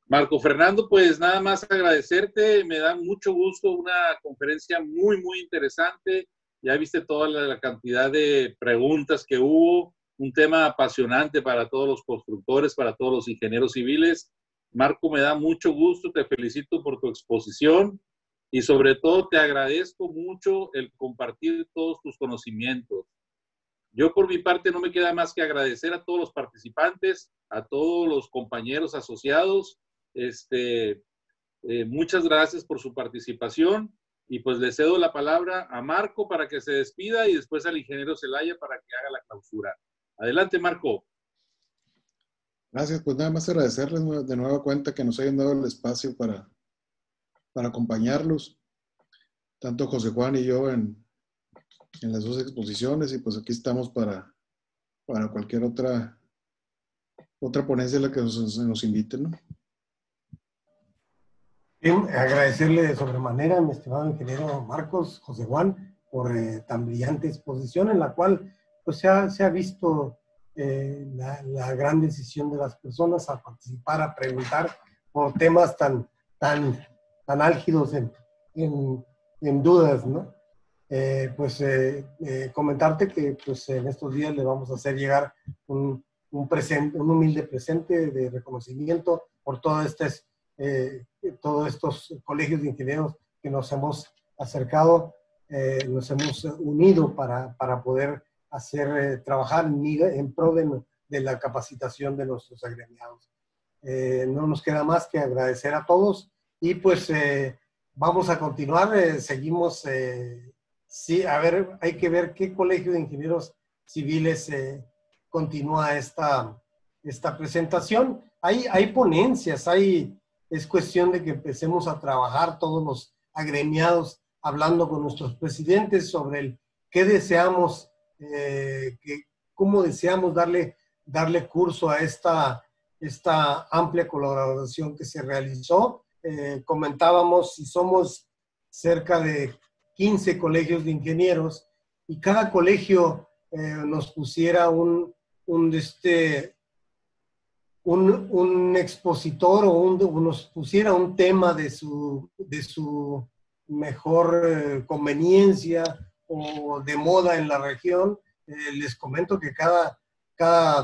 Marco Fernando, pues nada más agradecerte. Me da mucho gusto, una conferencia muy, muy interesante. Ya viste toda la cantidad de preguntas que hubo. Un tema apasionante para todos los constructores, para todos los ingenieros civiles. Marco, me da mucho gusto. Te felicito por tu exposición. Y sobre todo te agradezco mucho el compartir todos tus conocimientos. Yo por mi parte no me queda más que agradecer a todos los participantes, a todos los compañeros asociados. Muchas gracias por su participación y pues le cedo la palabra a Marco para que se despida y después al ingeniero Zelaya para que haga la clausura. Adelante, Marco. Gracias, pues nada más agradecerles de nueva cuenta que nos hayan dado el espacio para acompañarlos, tanto José Juan y yo en las dos exposiciones, y pues aquí estamos para cualquier otra ponencia a la que nos inviten, ¿no? Bien, agradecerle de sobremanera a mi estimado ingeniero Marcos, José Juan, por tan brillante exposición en la cual pues, se ha visto la gran decisión de las personas a participar, a preguntar por temas tan álgidos en dudas, ¿no? Comentarte que pues, en estos días le vamos a hacer llegar un humilde presente de reconocimiento por todos estos colegios de ingenieros que nos hemos acercado, nos hemos unido para poder trabajar en pro de la capacitación de nuestros agremiados. No nos queda más que agradecer a todos y pues vamos a continuar, seguimos. Sí, a ver, hay que ver qué colegio de ingenieros civiles continúa esta presentación. Hay ponencias, es cuestión de que empecemos a trabajar todos los agremiados hablando con nuestros presidentes sobre qué deseamos, cómo deseamos darle curso a esta amplia colaboración que se realizó. Comentábamos si somos cerca de 15 colegios de ingenieros y cada colegio nos pusiera un expositor o nos pusiera un tema de su mejor conveniencia o de moda en la región. Les comento que cada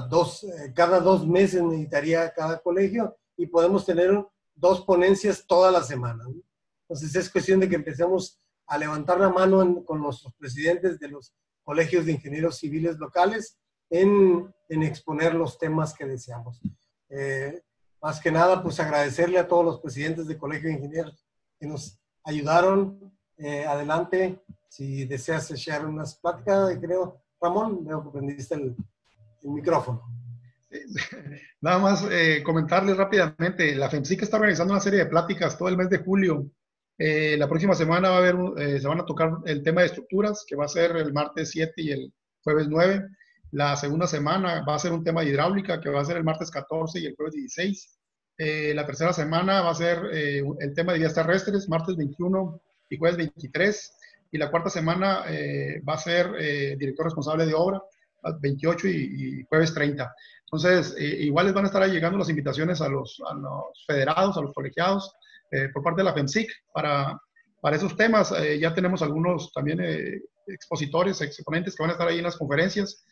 dos meses necesitaría cada colegio y podemos tener 2 ponencias toda la semana, ¿no? Entonces es cuestión de que empecemos a levantar la mano con nuestros presidentes de los colegios de ingenieros civiles locales en exponer los temas que deseamos. Más que nada, pues agradecerle a todos los presidentes de colegio de ingenieros que nos ayudaron. Adelante, si deseas echar unas pláticas, creo. Ramón, veo que prendiste el micrófono. Nada más comentarles rápidamente, la FEMSIC está organizando una serie de pláticas todo el mes de julio. La próxima semana va a haber, se van a tocar el tema de estructuras, que va a ser el martes 7 y el jueves 9. La segunda semana va a ser un tema de hidráulica, que va a ser el martes 14 y el jueves 16. La tercera semana va a ser el tema de vías terrestres, martes 21 y jueves 23. Y la cuarta semana va a ser director responsable de obra, 28 y jueves 30. Entonces, igual les van a estar llegando las invitaciones a los federados, a los colegiados, por parte de la FEMSIC para esos temas. Ya tenemos algunos también expositores, exponentes que van a estar ahí en las conferencias,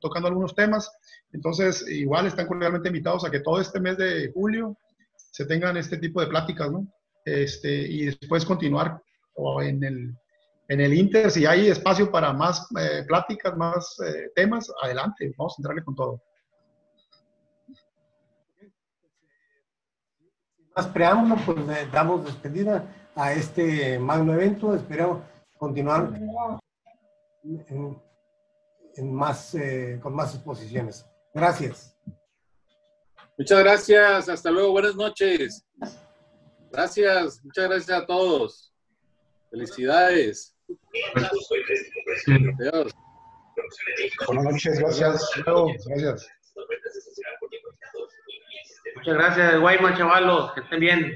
tocando algunos temas. Entonces, igual están cordialmente invitados a que todo este mes de julio se tengan este tipo de pláticas, ¿no? Y después continuar o en el Inter, si hay espacio para más pláticas, más temas, adelante, vamos a entrarle con todo. Más preámbulo, pues damos despedida a este magno evento. Espero continuar con más exposiciones. Gracias. Muchas gracias. Hasta luego. Buenas noches. Gracias. Muchas gracias a todos. Felicidades. Adiós. Buenas noches, gracias. Gracias. Muchas gracias, Guayman, chavalos, que estén bien.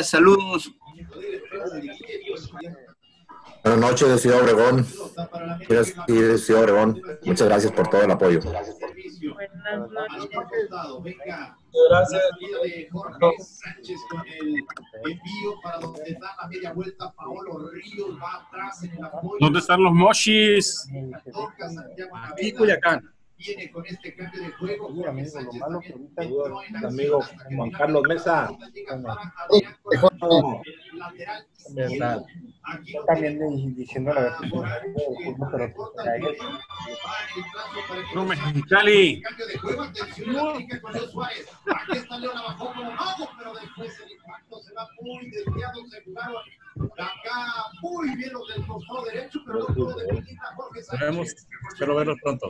Saludos. Buenas noches de Ciudad Obregón. De Ciudad Obregón. Muchas gracias por todo el apoyo. Buenas noches. Gracias. Jorge Sánchez con el envío para donde está la media vuelta. Paolo Ríos va atrás en el apoyo. ¿Dónde están los mochis? Aquí, Culiacán. Viene con este cambio de juego. Sí, amigo, lo malo que ahorita amigo Juan Carlos Mesa. Verdad. También diciendo la verdad. No, Mexicali. Cambio de juego, atención, América con Leo Suárez. Aquí está León, bajó como mago, pero después el impacto se va muy desviado, se jugaron acá muy bien los del costado derecho, pero no pudo definir a Jorge Sánchez. Espero verlos pronto.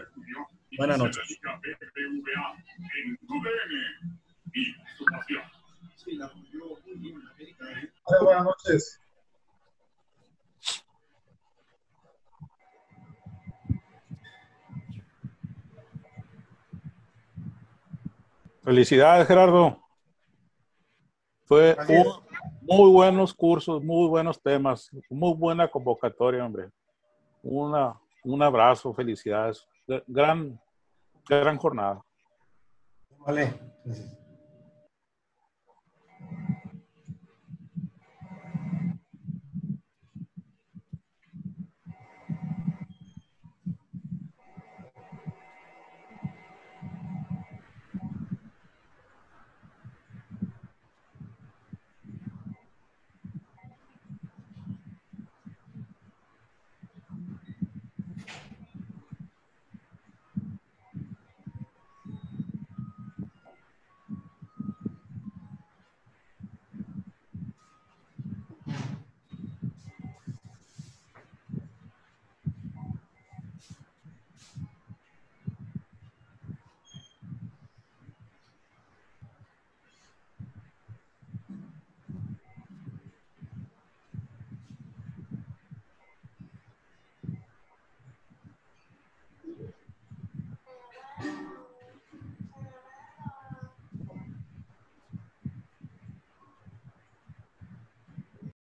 Buenas noches. Buenas noches. Felicidades, Gerardo. Fue muy buenos cursos, muy buenos temas, muy buena convocatoria, hombre. Un abrazo, felicidades. Gran jornada. Vale. Gracias.